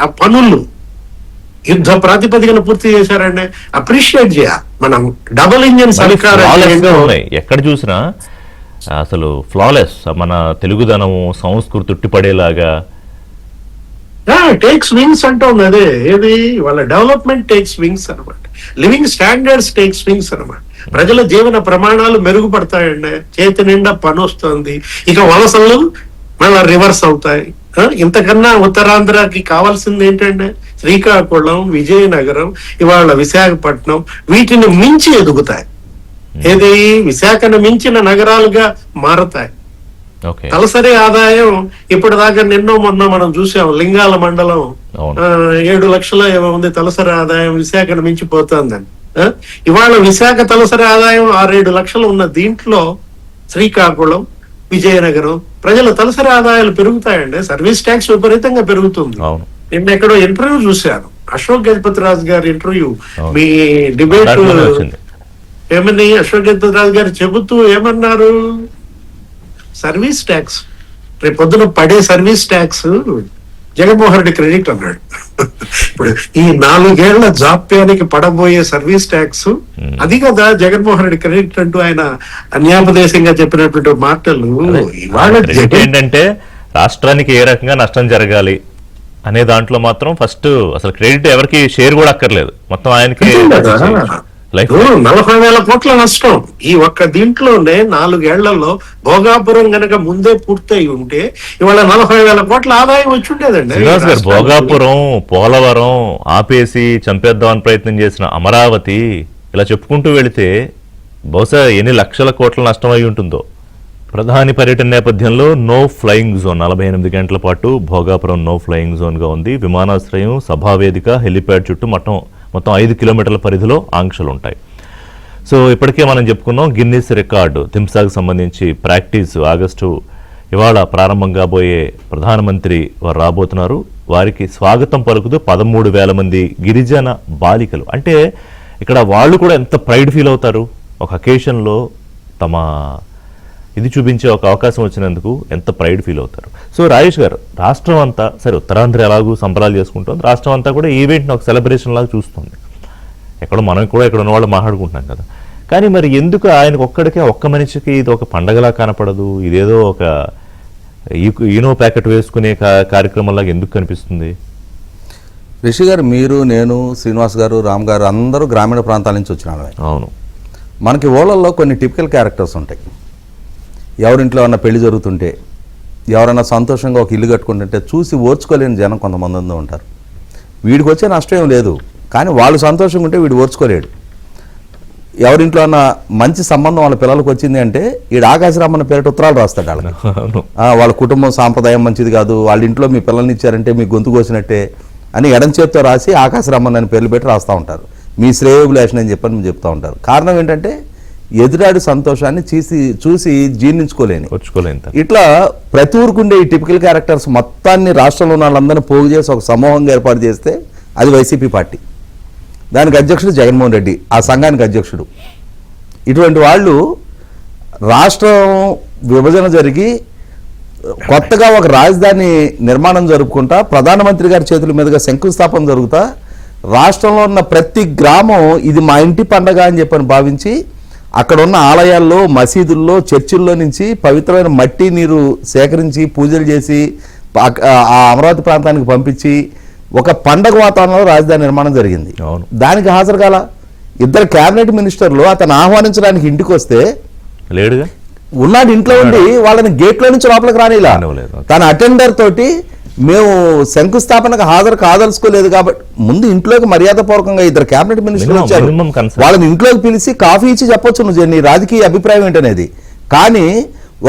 ఆ పనులు యుద్ధ ప్రాతిపదికన పూర్తి చేశారండి. అప్రిషియేట్ చేయాలి మనం. డబుల్ ఇంజిన్ సర్కారు ఎక్కడ చూసినా అసలు ఫ్లాలెస్, మన తెలుగుదనము సంస్కృతి ఉట్టిపడేలాగా టేక్స్ వింగ్స్ అంటాం. అదే ఏది వాళ్ళ డెవలప్మెంట్ టేక్స్ వింగ్స్ అనమాట. లివింగ్ స్టాండర్డ్స్ టేక్స్ వింగ్స్ అనమాట. ప్రజల జీవన ప్రమాణాలు మెరుగుపడతాయండి. చేతి నిండా పని వస్తుంది. ఇక వలసలు మళ్ళా రివర్స్ అవుతాయి. ఇంతకన్నా ఉత్తరాంధ్రకి కావాల్సింది ఏంటంటే శ్రీకాకుళం, విజయనగరం, ఇవాళ విశాఖపట్నం వీటిని మించి ఎదుగుతాయి. ఏది విశాఖను మించిన నగరాలుగా మారతాయి. తలసరి ఆదాయం ఇప్పటిదాకా నిన్నో మొన్న మనం చూసాం. లింగాల మండలం 7 లక్షల ఏమో ఉంది తలసరి ఆదాయం, విశాఖను మించిపోతుందని. ఇవాళ విశాఖ తలసరి ఆదాయం 6-7 లక్షలు ఉన్న దీంట్లో శ్రీకాకుళం, విజయనగరం ప్రజల తలసరి ఆదాయాలు పెరుగుతాయండి. సర్వీస్ ట్యాక్స్ విపరీతంగా పెరుగుతుంది. నిన్న ఎక్కడో ఇంటర్వ్యూ చూశాను, అశోక్ గజపతి రాజు గారి ఇంటర్వ్యూ. మీ డిబేట్ ఏమని అశోక్ గజపతి రాజు గారు చెబుతూ ఏమన్నారు? సర్వీస్ ట్యాక్స్ రేపు పొద్దున పడే service tax Jaganmohan Reddy credit అన్నాడు. ఇప్పుడు ఈ 4 ఏళ్ల జాప్యానికి పడబోయే సర్వీస్ ట్యాక్స్ అది కదా జగన్మోహన్ రెడ్డి క్రెడిట్ అంటూ ఆయన అన్యాపదేశంగా చెప్పినటువంటి మాటలు. ఇవాళ ఏంటంటే రాష్ట్రానికి ఏ రకంగా నష్టం జరగాలి అనే దాంట్లో మాత్రం ఫస్ట్ అసలు క్రెడిట్ ఎవరికి షేర్ కూడా అక్కర్లేదు, మొత్తం ఆయనకి. లైఫ్ 40,000 కోట్ల నష్టం ఈ ఒక్క దీంట్లోనే 4 ఏళ్లలో భోగాపురం గనక ముందే పూర్తయి ఉంటే ఇవాళ 40,000 కోట్ల ఆదాయం వచ్చి ఉండేదండి. శ్రీనివాస్ గారు, భోగాపురం, పోలవరం ఆపేసి చంపేద్దామని ప్రయత్నం చేసిన అమరావతి, ఇలా చెప్పుకుంటూ వెళితే బహుశా ఎన్ని లక్షల కోట్ల నష్టం అయి ఉంటుందో. ప్రధాని పర్యటన నేపథ్యంలో నో ఫ్లయింగ్ జోన్, 48 గంటల పాటు భోగాపురం నో ఫ్లయింగ్ జోన్గా ఉంది. విమానాశ్రయం, సభావేదిక, హెలిప్యాడ్ చుట్టూ మొత్తం 5 కిలోమీటర్ల పరిధిలో ఆంక్షలు ఉంటాయి. సో ఇప్పటికే మనం చెప్పుకున్నాం గిన్నిస్ రికార్డు తింసాకు సంబంధించి ప్రాక్టీస్ ఆగస్టు ఇవాళ ప్రారంభం కాబోయే ప్రధానమంత్రి వారు రాబోతున్నారు. వారికి స్వాగతం పలుకుతూ 13,000 మంది గిరిజన బాలికలు. అంటే ఇక్కడ వాళ్ళు కూడా ఎంత ప్రైడ్ ఫీల్ అవుతారు, ఒక అకేషన్లో తమ ఇది చూపించే ఒక అవకాశం వచ్చినందుకు ఎంత ప్రైడ్ ఫీల్ అవుతారు. సో రాజేష్ గారు, రాష్ట్రం అంతా సరే, ఉత్తరాంధ్ర ఎలాగూ సంబరాలు చేసుకుంటుంది, రాష్ట్రం అంతా కూడా ఈవెంట్ని ఒక సెలబ్రేషన్ లాగా చూస్తుంది. మనం కూడా ఇక్కడ ఉన్న వాళ్ళు మాట్లాడుకుంటున్నాం కదా. కానీ మరి ఎందుకు ఆయనకు ఒక్క మనిషికి ఇది ఒక పండగలా కనపడదు, ఇదేదో ఒక ఈనో ప్యాకెట్ వేసుకునే కార్యక్రమంలాగా ఎందుకు కనిపిస్తుంది? రిషి గారు, మీరు, నేను, శ్రీనివాస్ గారు, రామ్ గారు అందరూ గ్రామీణ ప్రాంతాల నుంచి వచ్చిన వాళ్ళమే. అవును. మనకి ఊళ్ళల్లో కొన్ని టిపికల్ క్యారెక్టర్స్ ఉంటాయి. ఎవరింట్లో అన్న పెళ్లి జరుగుతుంటే, ఎవరైనా సంతోషంగా ఒక ఇల్లు కట్టుకుంటుంటే చూసి ఓర్చుకోలేని జనం కొంతమంది ఉంటారు. వీడికి వచ్చే నష్టం ఏం లేదు, కానీ వాళ్ళు సంతోషంగా ఉంటే వీడు ఓర్చుకోలేడు. ఎవరింట్లో అన్న మంచి సంబంధం వాళ్ళ పిల్లలకు వచ్చింది అంటే వీడు ఆకాశరామన్న పేరిట ఉత్తరాలు రాస్తాడు వాళ్ళకి. వాళ్ళ కుటుంబం సాంప్రదాయం మంచిది కాదు, వాళ్ళ ఇంట్లో మీ పిల్లల్ని ఇచ్చారంటే మీ గొంతు కోసినట్టే అని ఎడం చేత్తో రాసి ఆకాశరామన్ అని పేర్లు పెట్టి రాస్తూ ఉంటారు. మీ శ్రేయోభిలాషణ అని చెప్పని చెప్తూ ఉంటారు. కారణం ఏంటంటే ఎదురాడి సంతోషాన్ని చూసి జీర్ణించుకోలేని. ఇట్లా ప్రతి ఊరుకుండే ఈ టిపికల్ క్యారెక్టర్స్ మొత్తాన్ని రాష్ట్రంలో ఉన్న వాళ్ళందరినీ పోగు చేసి ఒక సమూహంగా ఏర్పాటు చేస్తే అది వైసీపీ పార్టీ. దానికి అధ్యక్షుడు జగన్మోహన్ రెడ్డి, ఆ సంఘానికి అధ్యక్షుడు. ఇటువంటి వాళ్ళు రాష్ట్రం విభజన జరిగి కొత్తగా ఒక రాజధాని నిర్మాణం జరుపుకుంటా, ప్రధానమంత్రి గారి చేతుల మీదుగా శంకుస్థాపన జరుగుతా, రాష్ట్రంలో ఉన్న ప్రతి గ్రామం ఇది మా ఇంటి పండగ అని చెప్పని భావించి అక్కడ ఉన్న ఆలయాల్లో, మసీదుల్లో, చర్చిల్లో నుంచి పవిత్రమైన మట్టి నీరు సేకరించి పూజలు చేసి ఆ అమరావతి ప్రాంతానికి పంపించి ఒక పండగ వాతావరణంలో రాజధాని నిర్మాణం జరిగింది. దానికి హాజరు కాల ఇద్దరు కేబినెట్ మినిస్టర్లు అతను ఆహ్వానించడానికి ఇంటికి వస్తే లేడుగా ఉన్నాడు, ఇంట్లో ఉండి వాళ్ళని గేట్లో నుంచి లోపలికి రానిలా. తన అటెండర్ తోటి మేము శంకుస్థాపనకు హాజరు కాదలుచుకోలేదు కాబట్టి ముందు ఇంట్లోకి మర్యాదపూర్వకంగా ఇద్దరు కేబినెట్ మినిస్టర్లు వచ్చారు, వాళ్ళని ఇంట్లోకి పిలిచి కాఫీ ఇచ్చి చెప్పొచ్చు నువ్వు నీ రాజకీయ అభిప్రాయం ఏంటనేది. కానీ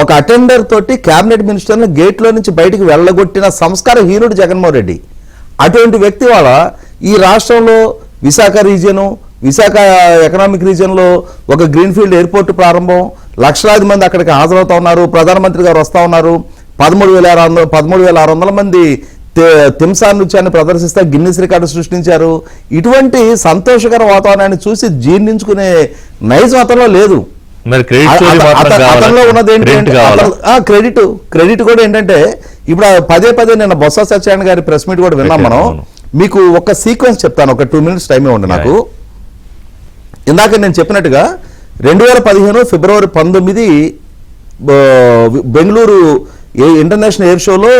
ఒక అటెండర్ తోటి కేబినెట్ మినిస్టర్ని గేట్లో నుంచి బయటికి వెళ్ళగొట్టిన సంస్కారహీనుడు జగన్మోహన్ రెడ్డి. అటువంటి వ్యక్తి వాళ్ళ ఈ రాష్ట్రంలో విశాఖ ఎకనామిక్ రీజియన్లో ఒక గ్రీన్ఫీల్డ్ ఎయిర్పోర్ట్ ప్రారంభం, లక్షలాది మంది అక్కడికి హాజరవుతా ఉన్నారు, ప్రధానమంత్రి గారు వస్తూ ఉన్నారు, 13,600 మంది తింసా నృత్యాన్ని ప్రదర్శిస్తే గిన్నిస్ రికార్డు సృష్టించారు. ఇటువంటి సంతోషకర వాతావరణాన్ని చూసి జీర్ణించుకునే నైజం అతనిలో లేదు. అతనిలో ఉన్నది ఏంటంటే క్రెడిట్ కూడా ఏంటంటే ఇప్పుడు పదే నిన్న బొత్స సత్యనారాయణ గారి ప్రెస్ మీట్ కూడా విన్నాం మనం. మీకు ఒక సీక్వెన్స్ చెప్తాను, ఒక 2 minutes టైం ఇవ్వండి నాకు. ఇందాక నేను చెప్పినట్టుగా 2015 ఫిబ్రవరి 19 బెంగళూరు ఇంటర్నేషనల్ ఎయిర్ షోలో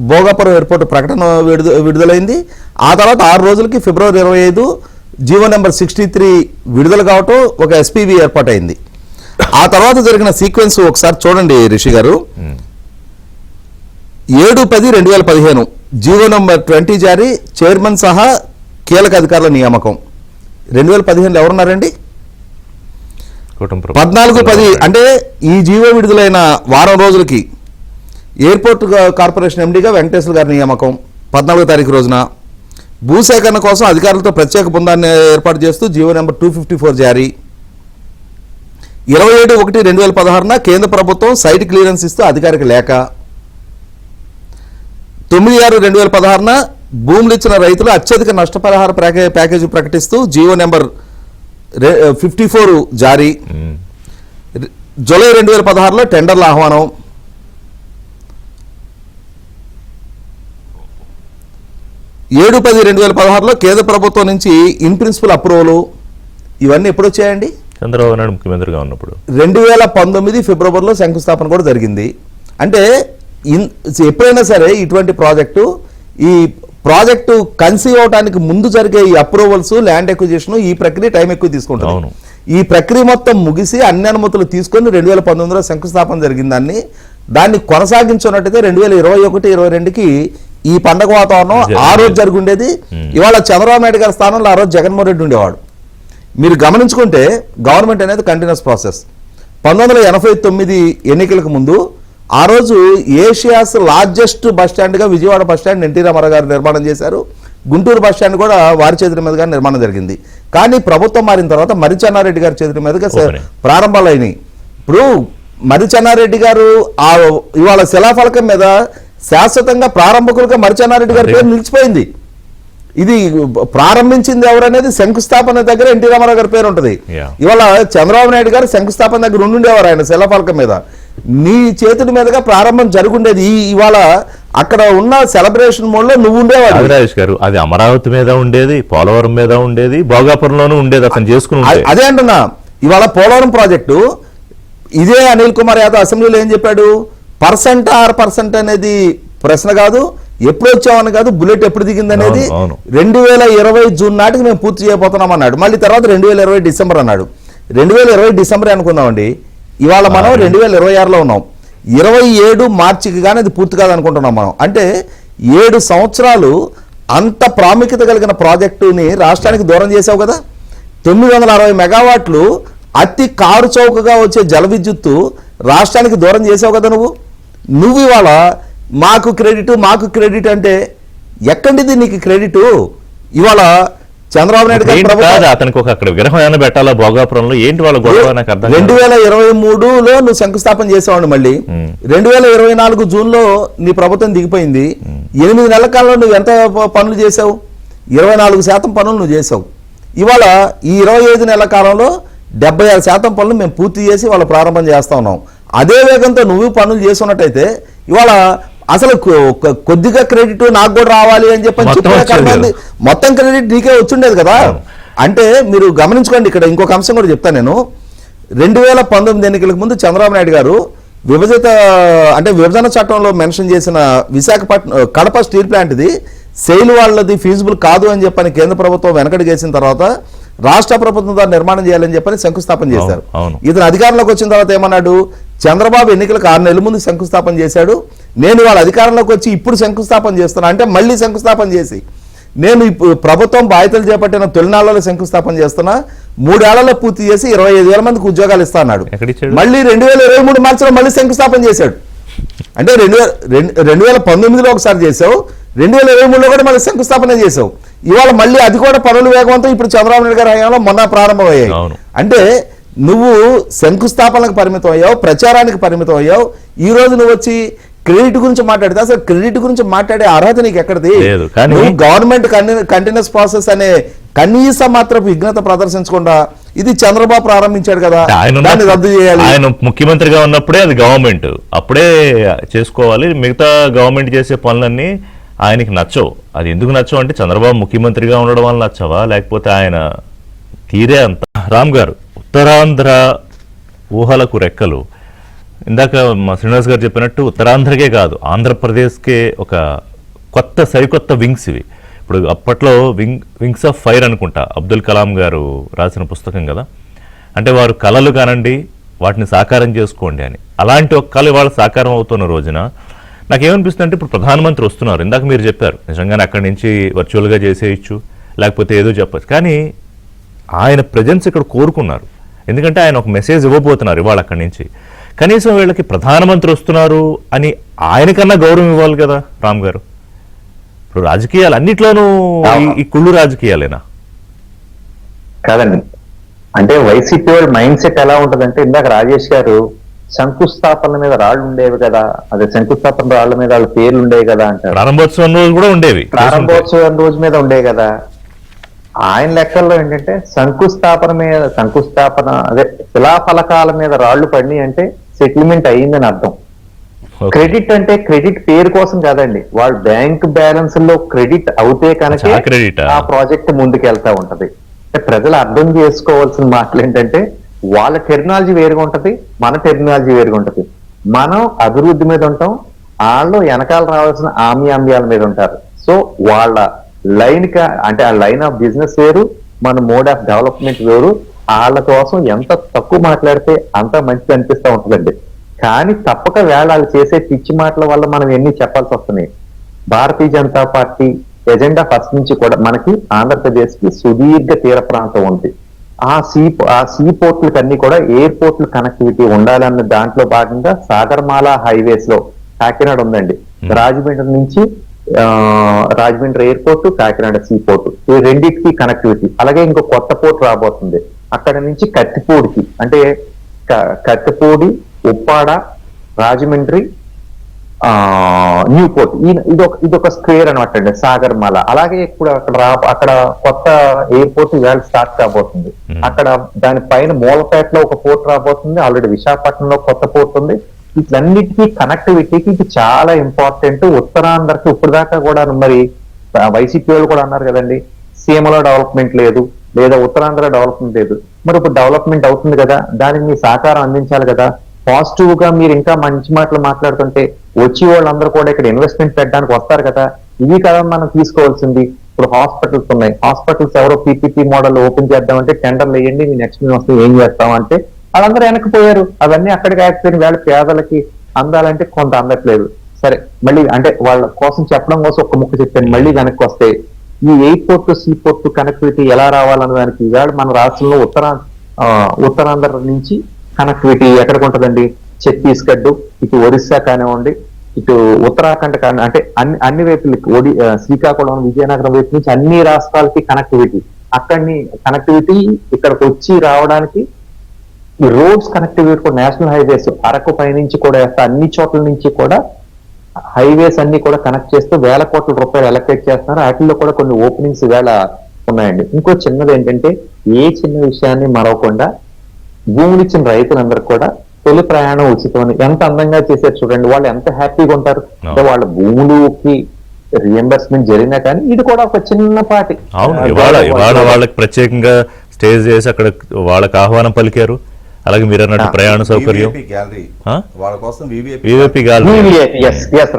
భోగాపురం ఎయిర్పోర్ట్ ప్రకటన విడుదలైంది. ఆ తర్వాత 6 రోజులకి ఫిబ్రవరి 25 జీవో నెంబర్ 63 విడుదల కావటం ఒక ఎస్పీవీ ఏర్పాటైంది. ఆ తర్వాత జరిగిన సీక్వెన్స్ ఒకసారి చూడండి రిషి గారు. 7/10/2015 జీవో నెంబర్ 20 జారీ, చైర్మన్ సహా కీలక అధికారుల నియామకం. 2015లో ఎవరున్నారండి? 14/10 అంటే ఈ జీవో విడుదలైన వారం రోజులకి ఎయిర్పోర్ట్ కార్పొరేషన్ ఎండీగా వెంకటేశ్వర గారి నియామకం 14వ తారీఖు రోజున. భూసేకరణ కోసం అధికారులతో ప్రత్యేక బృందాన్ని ఏర్పాటు చేస్తూ జీవో నెంబర్ 254 జారీ. 27/1/2016 కేంద్ర ప్రభుత్వం సైట్ క్లియరెన్స్ ఇస్తూ అధికారిక లేఖ. 9/6/2016 భూములు ఇచ్చిన రైతులు అత్యధిక నష్టపరిహార ప్యాకేజీ ప్రకటిస్తూ జీవో నెంబర్ 54 జారీ. జూలై 2016లో టెండర్ల ఆహ్వానం. 7/10/2016లో కేంద్ర ప్రభుత్వం నుంచి ఇన్ ప్రిన్సిపల్ అప్రూవల్. ఇవన్నీ ఎప్పుడు వచ్చాయండి? చంద్రబాబు నాయుడు ముఖ్యమంత్రిగా ఉన్నప్పుడు 2019 ఫిబ్రవరిలో శంకుస్థాపన కూడా జరిగింది. అంటే ఎప్పుడైనా సరే ఇటువంటి ఈ ప్రాజెక్టు కన్సీవ్ అవడానికి ముందు జరిగే ఈ అప్రూవల్స్, ల్యాండ్ ఎక్విజిషన్, ఈ ప్రక్రియ టైం ఎక్కువ తీసుకుంటుంది. ఈ ప్రక్రియ మొత్తం ముగిసి అన్ని అనుమతులు తీసుకొని 2019లో శంకుస్థాపన జరిగిందాన్ని దాన్ని కొనసాగించున్నట్టయితే 2021-22కి ఈ పండగ వాతావరణం ఆ రోజు జరిగి ఉండేది. ఇవాళ చంద్రబాబు నాయుడు గారి స్థానంలో ఆ రోజు జగన్మోహన్ రెడ్డి ఉండేవాడు. మీరు గమనించుకుంటే గవర్నమెంట్ అనేది కంటిన్యూస్ ప్రాసెస్. 1989 ఎన్నికలకు ముందు ఆ రోజు ఏషియాస్ లార్జెస్ట్ బస్ స్టాండ్గా Vijayawada bus stand N T Ramarao గారు నిర్మాణం చేశారు. గుంటూరు బస్ స్టాండ్ కూడా వారి చేతుల మీదుగా నిర్మాణం జరిగింది. కానీ ప్రభుత్వం మారిన తర్వాత మరి చెన్నారెడ్డి గారి చేతుల మీదుగా ప్రారంభాలు అయినాయి. ఇప్పుడు మరి చెన్నారెడ్డి గారు ఇవాళ శిలాఫలకం మీద శాశ్వతంగా ప్రారంభకులుగా మరి చెన్నారెడ్డి గారి పేరు నిలిచిపోయింది. ఇది ప్రారంభించింది ఎవరనేది శంకుస్థాపన దగ్గర ఎన్టీ రామారావు గారి పేరు ఉంటుంది. ఇవాళ చంద్రబాబు నాయుడు గారు శంకుస్థాపన దగ్గర ఉండుండేవారు ఆయన శిలాఫలకం మీద. నీ చేతుల మీదుగా ప్రారంభం జరుగుండేది. ఇవాళ అక్కడ ఉన్న సెలబ్రేషన్ మోడ్ లో నువ్వు ఉండేవాడు. రాజేష్ గారు, అది అమరావతి మీద ఉండేది, పోలవరం మీద ఉండేది, భోగాపురంలోనూ ఉండేది. అతను చేసుకుని అదే అంటున్నా. ఇవాళ పోలవరం ప్రాజెక్టు ఇదే అనిల్ కుమార్ యాదవ్ అసెంబ్లీలో ఏం చెప్పాడు? % అనేది ప్రశ్న కాదు, ఎప్పుడు వచ్చామని కాదు, బుల్లెట్ ఎప్పుడు దిగింది అనేది 2020 జూన్ నాటికి మేము పూర్తి చేయబోతున్నాం అన్నాడు. మళ్ళీ తర్వాత 2020 డిసెంబర్ అన్నాడు. 2020 డిసెంబర్ అనుకుందామండి. ఇవాళ మనం 2026లో ఉన్నాం. 27 మార్చికి కానీ అది పూర్తి కాదనుకుంటున్నాం మనం. అంటే 7 సంవత్సరాలు అంత ప్రాముఖ్యత కలిగిన ప్రాజెక్టుని రాష్ట్రానికి దూరం చేసావు కదా. 960 మెగావాట్లు అతి కారు చౌకగా వచ్చే జల విద్యుత్తు రాష్ట్రానికి దూరం చేసావు కదా నువ్వు ఇవాళ మాకు క్రెడిట్ అంటే ఎక్కడిది నీకు క్రెడిట్? ఇవాళ చంద్రబాబు నాయుడు గారు అతనికి ఒక అక్కడ విగ్రహం ఏమైనా పెట్టాలా భోగాపురంలో? ఏంటి వాళ్ళ గొడవ? నాకు అర్థం 2023లో నువ్వు శంకుస్థాపన చేసావండి. మళ్ళీ 2024 జూన్లో నీ ప్రభుత్వం దిగిపోయింది. 8 నెలల కాలంలో నువ్వు ఎంత పనులు చేసావు? 24% పనులు నువ్వు చేసావు. ఇవాళ ఈ 25 నెలల కాలంలో 76% పనులు మేము పూర్తి చేసి వాళ్ళ ప్రారంభం చేస్తా ఉన్నాం. అదే వేగంతో నువ్వు పనులు చేస్తున్నట్టయితే ఇవాళ అసలు కొద్దిగా క్రెడిట్ నాకు కూడా రావాలి అని చెప్పి మొత్తం క్రెడిట్ నీకే వచ్చిండేది కదా. అంటే మీరు గమనించుకోండి, ఇక్కడ ఇంకొక అంశం కూడా చెప్తాను నేను. 2019 ఎన్నికలకు ముందు చంద్రబాబు నాయుడు గారు విభజన చట్టంలో మెన్షన్ చేసిన విశాఖపట్నం కడప స్టీల్ ప్లాంట్ది సెయిల్ వాళ్ళది ఫీజిబుల్ కాదు అని చెప్పని కేంద్ర ప్రభుత్వం వెనకడి చేసిన తర్వాత రాష్ట్ర ప్రభుత్వం దాన్ని నిర్మాణం చేయాలని చెప్పని శంకుస్థాపన చేశారు. ఇతను అధికారంలోకి వచ్చిన తర్వాత ఏమన్నాడు? చంద్రబాబు ఎన్నికలకు 6 నెలల ముందు శంకుస్థాపన చేశాడు. నేను వాళ్ళ అధికారంలోకి వచ్చి ఇప్పుడు శంకుస్థాపన చేస్తున్నా అంటే మళ్ళీ శంకుస్థాపన చేసి నేను ఇప్పుడు ప్రభుత్వం బాధ్యతలు చేపట్టిన తొలినాళ్లలో శంకుస్థాపన చేస్తున్నా, 3 ఏళ్లలో పూర్తి చేసి 25,000 మందికి ఉద్యోగాలు ఇస్తా అన్నాడు. మళ్ళీ 2023 మార్చిలో మళ్ళీ శంకుస్థాపన చేశాడు. అంటే 2019లో ఒకసారి చేసావు, 2023లో కూడా మళ్ళీ శంకుస్థాపన చేసావు. ఇవాళ మళ్ళీ అది కూడా పనులు వేగవంతం ఇప్పుడు చంద్రబాబు నాయుడు గారి హయాంలో మొన్న ప్రారంభమయ్యాయి. అంటే నువ్వు శంకుస్థాపనకు పరిమితం అయ్యావు, ప్రచారానికి పరిమితం అయ్యావు. ఈ రోజు నువ్వు వచ్చి క్రెడిట్ గురించి మాట్లాడితే అసలు క్రెడిట్ గురించి మాట్లాడే అర్హత నీకు ఎక్కడిది? గవర్నమెంట్ కంటిన్యూస్ ప్రాసెస్ అనే కనీస మాత్రపు విఘ్నత ప్రదర్శించకుండా ఇది చంద్రబాబు ప్రారంభించాడు కదా, దాన్ని రద్దు చేయాలి. ఆయన ముఖ్యమంత్రిగా ఉన్నప్పుడే అది గవర్నమెంట్ అప్పుడే చేసుకోవాలి. మిగతా గవర్నమెంట్ చేసే పనులన్నీ ఆయనకి నచ్చవు. అది ఎందుకు నచ్చవు అంటే చంద్రబాబు ముఖ్యమంత్రిగా ఉండడం వల్ల నచ్చవా, లేకపోతే ఆయన తీరే అంత? రామ్ గారు, ఉత్తరాంధ్ర ఊహలకు రెక్కలు. ఇందాక మా శ్రీనివాస్ గారు చెప్పినట్టు ఉత్తరాంధ్రకే కాదు ఆంధ్రప్రదేశ్కే ఒక సరికొత్త వింగ్స్ ఇవి. ఇప్పుడు అప్పట్లో వింగ్స్ ఆఫ్ ఫైర్ అనుకుంటా అబ్దుల్ కలాం గారు రాసిన పుస్తకం కదా. అంటే వారు కళలు కానండి వాటిని సాకారం చేసుకోండి అని. అలాంటి ఒక కళ ఇవాళ సాకారం అవుతున్న రోజున నాకేమనిపిస్తుంది అంటే ఇప్పుడు ప్రధానమంత్రి వస్తున్నారు. ఇందాక మీరు చెప్పారు నిజంగానే అక్కడి నుంచి వర్చువల్గా చేసేయచ్చు, లేకపోతే ఏదో చెప్పచ్చు. కానీ ఆయన ప్రజెన్స్ ఇక్కడ కోరుకున్నారు. ఎందుకంటే ఆయన ఒక మెసేజ్ ఇవ్వబోతున్నారు ఇవాళ అక్కడి నుంచి. కనీసం వీళ్ళకి ప్రధానమంత్రి వస్తున్నారు అని ఆయనకన్నా గౌరవం ఇవ్వాలి కదా రామ్ గారు. ఇప్పుడు రాజకీయాలు అన్నిట్లోనూ ఈ కుళ్ళు రాజకీయాలేనా? కాదండి, అంటే వైసీపీ వాళ్ళ మైండ్ సెట్ ఎలా ఉంటదంటే, ఇందాక రాజేష్ గారు శంకుస్థాపన మీద రాళ్ళు ఉండేవి కదా, అదే శంకుస్థాపన రాళ్ల మీద వాళ్ళ పేర్లు ఉండేవి కదా అంటారు. ప్రారంభోత్సవం రోజు కూడా ఉండేవి, ప్రారంభోత్సవం రోజు మీద ఉండేవి కదా. ఆయన లెక్కల్లో ఏంటంటే శంకుస్థాపన అదే శిలాఫలకాల మీద రాళ్లు పడినాయి అంటే సెటిల్మెంట్ అయ్యిందని అర్థం. క్రెడిట్ అంటే క్రెడిట్ పేరు కోసం కాదండి, వాళ్ళ బ్యాంక్ బ్యాలెన్స్ లో క్రెడిట్ అవుతే కనుక ఆ ప్రాజెక్ట్ ముందుకు వెళ్తా ఉంటది. ప్రజలు అర్థం చేసుకోవాల్సిన మాటలు ఏంటంటే వాళ్ళ టెక్నాలజీ వేరుగా ఉంటది, మన టెక్నాలజీ వేరుగా ఉంటది. మనం అభివృద్ధి మీద ఉంటాం, వాళ్ళు వెనకాల రావాల్సిన ఆమ్యామ్యాల మీద ఉంటారు. సో వాళ్ళ లైన్ అంటే ఆ లైన్ ఆఫ్ బిజినెస్ వేరు, మన మోడ్ ఆఫ్ డెవలప్మెంట్ వేరు. వాళ్ళ కోసం ఎంత తక్కువ మాట్లాడితే అంత మంచిది అనిపిస్తూ ఉంటుందండి. కానీ తప్పక వాళ్ళు చేసే పిచ్చి మాటల వల్ల మనం ఎన్ని చెప్పాల్సి వస్తున్నాయి. Bharatiya Janata party agenda first నుంచి కూడా మనకి ఆంధ్రప్రదేశ్ కి సుదీర్ఘ తీర ప్రాంతం ఉంది. ఆ సీ పోర్టులకు అన్ని కూడా ఎయిర్పోర్ట్ల కనెక్టివిటీ ఉండాలన్న దాంట్లో భాగంగా సాగర్మాల హైవేస్ లో కాకినాడ ఉందండి. రాజమండ్రి నుంచి Rajahmundry airport, Kakinada see port, ఈ రెండింటికి కనెక్టివిటీ. అలాగే ఇంకో కొత్త పోర్ట్ రాబోతుంది అక్కడ నుంచి కత్తిపూడికి, అంటే కత్తిపూడి, ఉప్పాడ, రాజమండ్రి, న్యూ పోర్ట్. ఇదొక స్క్వేర్ అనమాట అండి సాగర్మాల. అలాగే ఇప్పుడు అక్కడ కొత్త ఎయిర్పోర్ట్ ఇవాళ స్టార్ట్ కాబోతుంది. అక్కడ దానిపైన మూలపేటలో ఒక పోర్ట్ రాబోతుంది. ఆల్రెడీ విశాఖపట్నంలో కొత్త పోర్ట్ ఉంది. వీటన్నిటికీ కనెక్టివిటీకి ఇది చాలా ఇంపార్టెంట్. ఉత్తరాంధ్రకి ఇప్పుడు దాకా కూడా మరి వైసీపీ వాళ్ళు కూడా అన్నారు కదండి, సీమలో డెవలప్మెంట్ లేదు, లేదా ఉత్తరాంధ్ర డెవలప్మెంట్ లేదు. మరి ఇప్పుడు డెవలప్మెంట్ అవుతుంది కదా, దానికి మీ సహకారం అందించాలి కదా. పాజిటివ్ గా మీరు ఇంకా మంచి మాటలు మాట్లాడుతుంటే వచ్చి వాళ్ళందరూ కూడా ఇక్కడ ఇన్వెస్ట్మెంట్ పెట్టడానికి వస్తారు కదా. ఇవి కదా మనం తీసుకోవాల్సింది. ఇప్పుడు హాస్పిటల్స్ ఉన్నాయి, హాస్పిటల్స్ ఎవరో పీపీపీ మోడల్ ఓపెన్ చేద్దామంటే టెండర్లు వేయండి, మీ నెక్స్ట్ వస్తే ఏం చేస్తామంటే వాళ్ళందరూ వెనక్కిపోయారు. అవన్నీ అక్కడికి ఆగిపోయిన వేళ పేదలకి అందాలంటే కొంత అందట్లేదు. సరే, మళ్ళీ అంటే వాళ్ళ కోసం చెప్పడం కోసం ఒక్క ముక్క చెప్పాను. మళ్ళీ వెనక్కి వస్తే ఈ ఎయిర్పోర్ట్ సీ పోర్ట్ కనెక్టివిటీ ఎలా రావాలన్న దానికి ఈవేళ మన రాష్ట్రంలో ఉత్తరాంధ్ర నుంచి కనెక్టివిటీ ఎక్కడికి ఉంటుందండి? ఛత్తీస్గఢ్, ఇటు ఒరిస్సా కానివ్వండి, ఇటు ఉత్తరాఖండ్ కానీ, అంటే అన్ని వైపులకి శ్రీకాకుళం, విజయనగరం వైపు నుంచి అన్ని రాష్ట్రాలకి కనెక్టివిటీ. అక్కడిని కనెక్టివిటీ ఇక్కడికి వచ్చి రావడానికి ఈ రోడ్స్ కనెక్టివిటీ కూడా, నేషనల్ హైవేస్ అరకు పై నుంచి కూడా వేస్తా, అన్ని చోట్ల నుంచి కూడా హైవేస్ అన్ని కూడా కనెక్ట్ చేస్తూ వేల కోట్ల రూపాయలు అలొకేట్ చేస్తున్నారు. వాటిల్లో కూడా కొన్ని ఓపెనింగ్స్ వేళ ఉన్నాయండి. ఇంకో చిన్నది ఏంటంటే, ఏ చిన్న విషయాన్ని మరవకుండా భూములు ఇచ్చిన రైతులందరూ కూడా తొలి ప్రయాణం ఉచితం ఎంత అందంగా చేశారు చూడండి. వాళ్ళు ఎంత హ్యాపీగా ఉంటారు. అంటే వాళ్ళ భూములకి రియంబర్స్మెంట్ జరిగినా కానీ ఇది కూడా ఒక చిన్నపాటి. అవును, ఇవాళ వాళ్ళకి ప్రత్యేకంగా స్టేజ్ చేసి అక్కడ వాళ్ళకి ఆహ్వానం పలికారు. అలాగే మీరు అన్నట్టు ప్రయాణ సౌకర్యం, వివిఐపి గ్యాలరీ.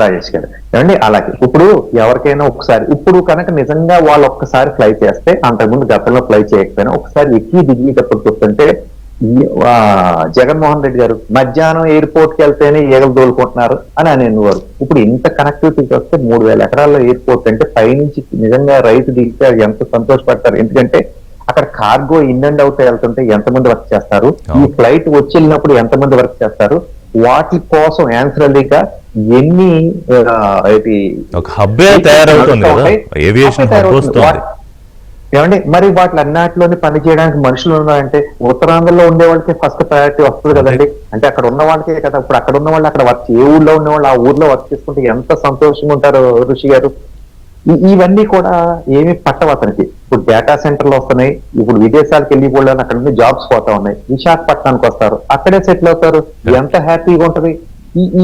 రాజేష్ గారు ఏమండి, అలాగే ఇప్పుడు ఎవరికైనా ఒకసారి, ఇప్పుడు కనుక నిజంగా వాళ్ళు ఒక్కసారి ఫ్లై చేస్తే, అంతకుముందు గతంలో ఫ్లై చేయకపోయినా ఒకసారి ఎక్కి దిగేటప్పుడు చూస్తుంటే జగన్మోహన్ రెడ్డి గారు మధ్యాహ్నం ఎయిర్పోర్ట్ కి వెళ్తేనే ఈగలు తోలుకుంటున్నారు అని అనేవారు. ఇప్పుడు ఇంత కనెక్టివిటీకి వస్తే 3000 ఎకరాల్లో ఎయిర్పోర్ట్ అంటే పైనుంచి నిజంగా రైతు దిగితే ఎంత సంతోషపడతారు. ఎందుకంటే అక్కడ కార్గో ఇన్ అండ్ అవుట్ వెళ్తుంటే ఎంతమంది వర్క్ చేస్తారు, ఈ ఫ్లైట్ వచ్చి వెళ్ళినప్పుడు ఎంతమంది వర్క్ చేస్తారు, వాటి కోసం ఆన్సరలీగా ఎన్ని ఏమండి. మరి వాటి అన్నిటిలోని పని చేయడానికి మనుషులు ఉన్నారంటే ఉత్తరాంధ్రలో ఉండే వాళ్ళకి ఫస్ట్ ప్రయారిటీ వస్తుంది కదండి. అంటే అక్కడ ఉన్న వాళ్ళకే కదా. ఇప్పుడు అక్కడ ఉన్న వాళ్ళు అక్కడ వర్క్, ఏ ఊర్లో ఉన్న వాళ్ళు ఆ ఊర్లో వర్క్ చేసుకుంటే ఎంత సంతోషంగా ఉంటారు ఋషి గారు. ఇవన్నీ కూడా ఏమి పట్టవు అతనికి. ఇప్పుడు డేటా సెంటర్లు వస్తున్నాయి, ఇప్పుడు విదేశాలకు వెళ్ళి కూడా అక్కడ నుండి జాబ్స్ పోతా ఉన్నాయి, విశాఖపట్నానికి వస్తారు, అక్కడే సెటిల్ అవుతారు, ఎంత హ్యాపీగా ఉంటది.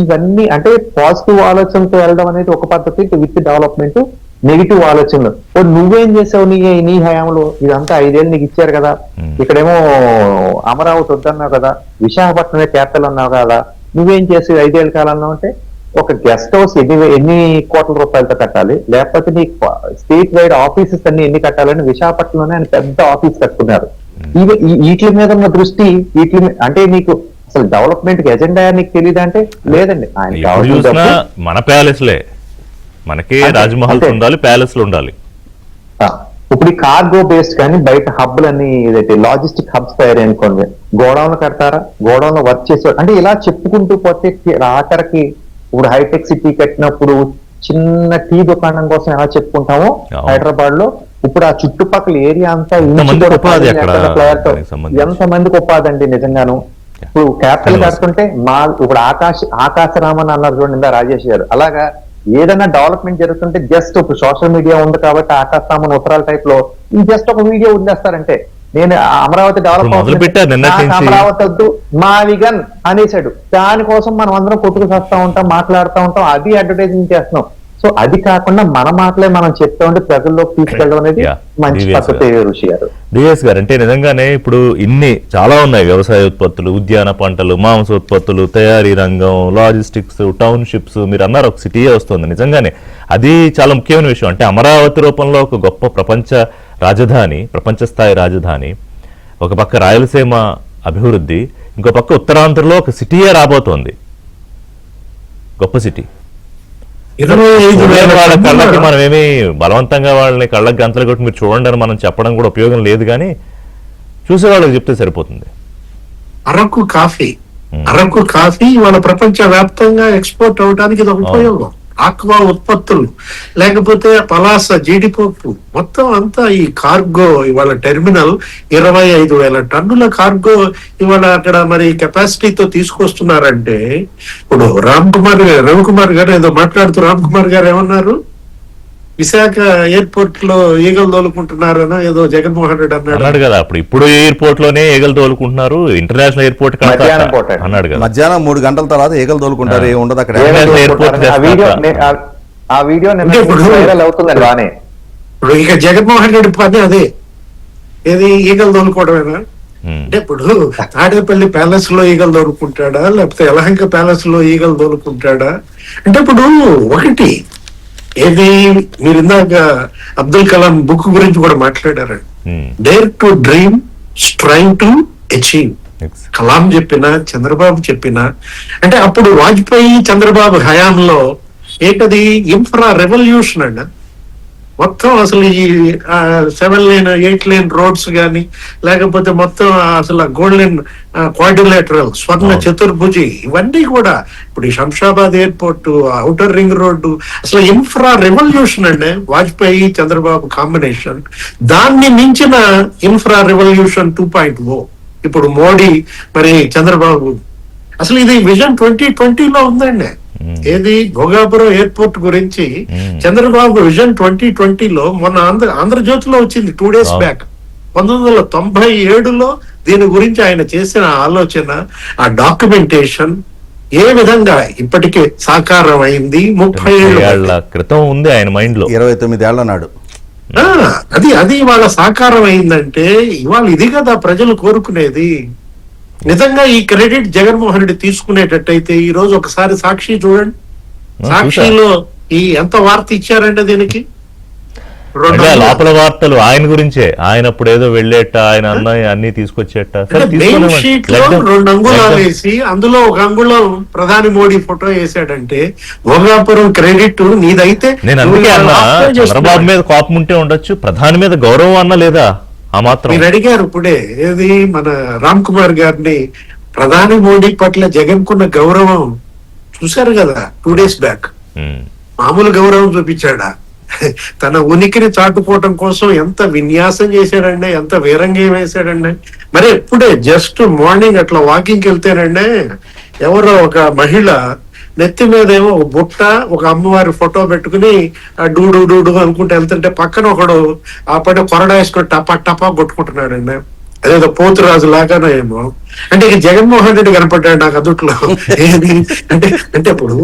ఇవన్నీ అంటే పాజిటివ్ ఆలోచనతో వెళ్ళడం అనేది ఒక పద్ధతి. విత్ డెవలప్మెంట్ నెగిటివ్ ఆలోచనలు. నువ్వేం చేసావు నీ హయాంలో? ఇదంతా 5 ఏళ్ళు నీకు ఇచ్చారు కదా. ఇక్కడేమో అమరావతి వద్దన్నావు కదా, విశాఖపట్నమే క్యాపిటల్ అన్నావు కదా, నువ్వేం చేసి 5 ఏళ్ళ కాలంలో అంటే ఒక గెస్ట్ హౌస్ ఎన్ని కోట్ల రూపాయలతో కట్టాలి, లేకపోతే నీ స్టేట్ వైడ్ ఆఫీసెస్ అన్ని ఎన్ని కట్టాలని విశాఖపట్నంలోనే ఆయన పెద్ద ఆఫీస్ కట్టుకున్నారు. వీటి మీద ఉన్న దృష్టి, అంటే నీకు అసలు డెవలప్మెంట్ కి ఎజెండా నీకు తెలియదు అంటే లేదండి. ఆయన మన ప్యాలెస్లే, మనకి రాజ్మహల్ ఉండాలి, ప్యాలెస్లు ఉండాలి. ఇప్పుడు ఈ కార్గో బేస్డ్ కానీ బయట హబ్లన్నీ ఏదైతే లాజిస్టిక్ హబ్స్ తయారై అనుకోండి, గోడౌన్లు కడతారా, గోడౌన్లో వర్క్ చేసే అంటే ఇలా చెప్పుకుంటూ పోతే ఆఖరికి ఇప్పుడు హైటెక్ సిటీ కట్టినప్పుడు చిన్న టీ దుకాణం కోసం ఎలా చెప్పుకుంటామో హైదరాబాద్ లో, ఇప్పుడు ఆ చుట్టుపక్కల ఏరియా అంతా ఎంతమందికి ఉపాధి అండి నిజంగాను. ఇప్పుడు క్యాపిటల్ కడుతుంటే ఇప్పుడు ఆకాశరామన్ అన్నారు చూడండి రాజేష్ గారు, అలాగా ఏదైనా డెవలప్మెంట్ జరుగుతుంటే జస్ట్ ఇప్పుడు సోషల్ మీడియా ఉంది కాబట్టి ఆకాశరామన్ ఉత్తరాల టైప్ లో జస్ట్ ఒక వీడియో వదిలేస్తారంటే, నేను అమరావతి డెవలప్ అమరావతి వద్దు మావిగన్ అనేసాడు, దానికోసం మనం అందరం కొట్టుకు వస్తా ఉంటాం, మాట్లాడుతూ ఉంటాం, అది అడ్వర్టైజింగ్ చేస్తున్నాం. సో అది కాకుండా మన మాటలే మనం చెప్తా ఉంటే ప్రజల్లోకి తీసుకెళ్ళడం అనేది మంచి పద్ధతి ఋషి గారు. డిఎస్ గారు అంటే నిజంగానే ఇప్పుడు ఇన్ని చాలా ఉన్నాయి, వ్యవసాయ ఉత్పత్తులు, ఉద్యాన పంటలు, మాంస ఉత్పత్తులు, తయారీ రంగం, లాజిస్టిక్స్, టౌన్షిప్స్, మీరు అన్నారు ఒక సిటీ వస్తుంది. నిజంగానే అది చాలా ముఖ్యమైన విషయం. అంటే అమరావతి రూపంలో ఒక గొప్ప ప్రపంచ రాజధాని, ప్రపంచ స్థాయి రాజధాని ఒక పక్క రాయలసీమ అభివృద్ధి, ఇంకో పక్క ఉత్తరాంధ్రలో ఒక సిటీయే రాబోతోంది, గొప్ప సిటీ. 25,000 వాళ్ళ కళ్ళకి టన్నుల మనం ఏమి బలవంతంగా వాళ్ళని కళ్ళకి గంతలు కొట్టి మీరు చూడండి అని మనం చెప్పడం కూడా ఉపయోగం లేదు, కానీ చూసే వాళ్ళకి చెప్తే సరిపోతుంది. అరకు కాఫీ ఇవాళ ప్రపంచ వ్యాప్తంగా ఎక్స్పోర్ట్ అవడానికి ఇది ఒక ఉపయోగం. ఆక్వా ఉత్పత్తులు, లేకపోతే పలాస జీడిపప్పు, మొత్తం అంతా ఈ కార్గో ఇవాళ టెర్మినల్ 25,000 టన్నుల కార్గో ఇవాళ అక్కడ మరి కెపాసిటీతో తీసుకొస్తున్నారంటే, ఇప్పుడు రవికుమార్ గారు ఏదో మాట్లాడుతూ రామ్ కుమార్ గారు ఏమన్నారు, విశాఖ ఎయిర్పోర్ట్ లో ఈగలు తోలుకుంటున్నారనో ఏదో జగన్మోహన్ రెడ్డి అన్నాడు కదా. ఇప్పుడు ఎయిర్పోర్ట్ లోనే ఈగలు తోలుకుంటున్నారు, ఇంటర్నేషనల్ ఎయిర్పోర్ట్ అన్నాడు కదా. మధ్యాహ్నం 3 గంటల తర్వాత ఈగలు తోలుకుంటారు, ఏ ఉండదు అక్కడ. ఆ వీడియో వైరల్ అవుతుందండి బానే. ఇప్పుడు ఇక జగన్మోహన్ రెడ్డి పని అదే, ఏది ఈగలు తోలుకోవడమేనా? అంటే ఇప్పుడు తాడేపల్లి ప్యాలెస్ లో ఈగలు తోలుకుంటాడా, లేకపోతే యలహంక ప్యాలెస్ లో ఈగలు తోలుకుంటాడా? అంటే ఇప్పుడు ఒకటి ఏది, మీరు ఇందాక అబ్దుల్ కలాం బుక్ గురించి కూడా మాట్లాడారండి. Dare to dream, strive to achieve. Kalam చెప్పినా చంద్రబాబు చెప్పినా, అంటే అప్పుడు వాజ్పేయి చంద్రబాబు హయాంలో ఏంటది ఇన్ఫ్రా రెవల్యూషన్ అండి. మొత్తం అసలు ఈ 7 లేన్ 8 లేన్ రోడ్స్ కానీ, లేకపోతే మొత్తం అసలు గోల్డెన్ క్వాడ్రిలేటరల్ స్వర్ణ చతుర్భుజి, ఇవన్నీ కూడా ఇప్పుడు ఈ Shamshabad airport, outer ring road, అసలు ఇన్ఫ్రా రెవల్యూషన్ అండి వాజ్పేయి చంద్రబాబు కాంబినేషన్. దాన్ని మించిన ఇన్ఫ్రా రెవల్యూషన్ 2.0 ఇప్పుడు మోడీ మరి చంద్రబాబు. అసలు ఇది విజన్ 2020లో ఉందండి. ఏది భోగాపురం ఎయిర్పోర్ట్ గురించి చంద్రబాబు విజన్ 2020లో మొన్న ఆంధ్రజ్యోతిలో వచ్చింది 2 days బ్యాక్. 1997లో దీని గురించి ఆయన చేసిన ఆలోచన, ఆ డాక్యుమెంటేషన్ ఏ విధంగా ఇప్పటికే సాకారం అయింది. 30 ఏళ్ల క్రితం ఉంది ఆయన మైండ్ లో, 29 ఏళ్ల నాడు. అది ఇవాళ సాకారం అయిందంటే ఇవాళ ఇది కదా ప్రజలు కోరుకునేది. నిజంగా ఈ క్రెడిట్ జగన్మోహన్ రెడ్డి తీసుకునేటట్టయితే ఈ రోజు ఒకసారి సాక్షి చూడండి, సాక్షిలో ఈ ఎంత వార్త ఇచ్చారంటే దీనికి లోపల వార్తలు ఆయన గురించే. ఆయన అప్పుడు ఏదో వెళ్ళేట, ఆయన అన్ని తీసుకొచ్చేట. షీట్ లో 2 అంగుళాలు వేసి అందులో 1 అంగుళం ప్రధాని మోడీ ఫోటో వేసాడంటే భోగాపురం క్రెడిట్ నీదైతే. నేను అందుకే అన్నా, చంద్రబాబు మీద కోపం ఉంటే ఉండొచ్చు, ప్రధాని మీద గౌరవం అన్నా లేదా ఆ మాత్రం. మీరు అడిగారు ఇప్పుడే ఏది మన రామ్ కుమార్ గారిని, ప్రధాని మోడీ పట్ల జగన్ కున్న గౌరవం చూశారు కదా 2 days బ్యాక్. మామూలు గౌరవం చూపించాడా? తన ఉనికిని చాటుకోవటం కోసం ఎంత విన్యాసం చేశాడండి, ఎంత వీరంగం వేశాడండి. మరి ఎప్పుడే జస్ట్ మార్నింగ్ అట్లా వాకింగ్కి వెళ్తేనండి, ఎవరో ఒక మహిళ నెత్తి మీద ఏమో ఒక బుట్ట, ఒక అమ్మవారి ఫోటో పెట్టుకుని డూడు డూడు అనుకుంటూ వెళ్తుంటే పక్కన ఒకడు ఆ పడి కొరడా వేసుకుని టపా టపా కొట్టుకుంటున్నాడండి. అదేదో పోతురాజు లాగానో ఏమో. అంటే ఇక జగన్మోహన్ రెడ్డి కనపడ్డాడు నాకు అదుట్లో. ఏది అంటే ఇప్పుడు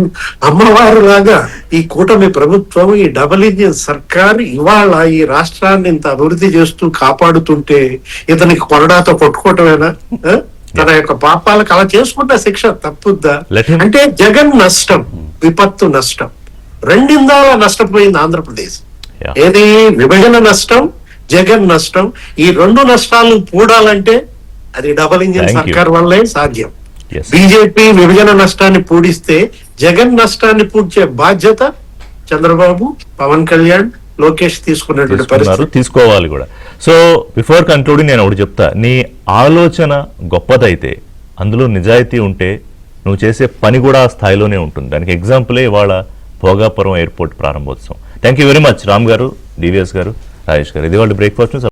అమ్మవారు లాగా ఈ కూటమి ప్రభుత్వం, ఈ డబుల్ ఇంజిన్ సర్కార్ ఇవాళ ఈ రాష్ట్రాన్ని ఇంత అభివృద్ధి చేస్తూ కాపాడుతుంటే ఇతనికి కొరడాతో కొట్టుకోవటమేనా? తన యొక్క పాపాలకు అలా చేసుకుంటే శిక్ష తప్పుద్దా? అంటే జగన్ నష్టం, విపత్తు నష్టం, రెండిందాల నష్టపోయింది ఆంధ్రప్రదేశ్. ఏది విభజన నష్టం, జగన్ నష్టం. ఈ 2 నష్టాలు పూడాలంటే అది డబుల్ ఇంజిన్ సర్కార్ వల్లే సాధ్యం. బీజేపీ విభజన నష్టాన్ని పూడిస్తే జగన్ నష్టాన్ని పూడ్చే బాధ్యత చంద్రబాబు, పవన్ కళ్యాణ్, లోకేష్ తీసుకున్నటువంటి పరిస్థితి తీసుకోవాలి కూడా. సో బిఫోర్ కన్క్లూడింగ్ నేను ఒకటి చెప్తా, నీ ఆలోచన గొప్పదైతే, అందులో నిజాయితీ ఉంటే నువ్వు చేసే పని కూడా ఆ స్థాయిలోనే ఉంటుంది. దానికి ఎగ్జాంపులే ఇవాళ భోగాపురం ఎయిర్పోర్ట్ ప్రారంభోత్సవం. Thank you very much Ram గారు, డివిఎస్ గారు, రాజేష్ గారు. ఇది వాళ్ళ బ్రేక్ఫాస్ట్.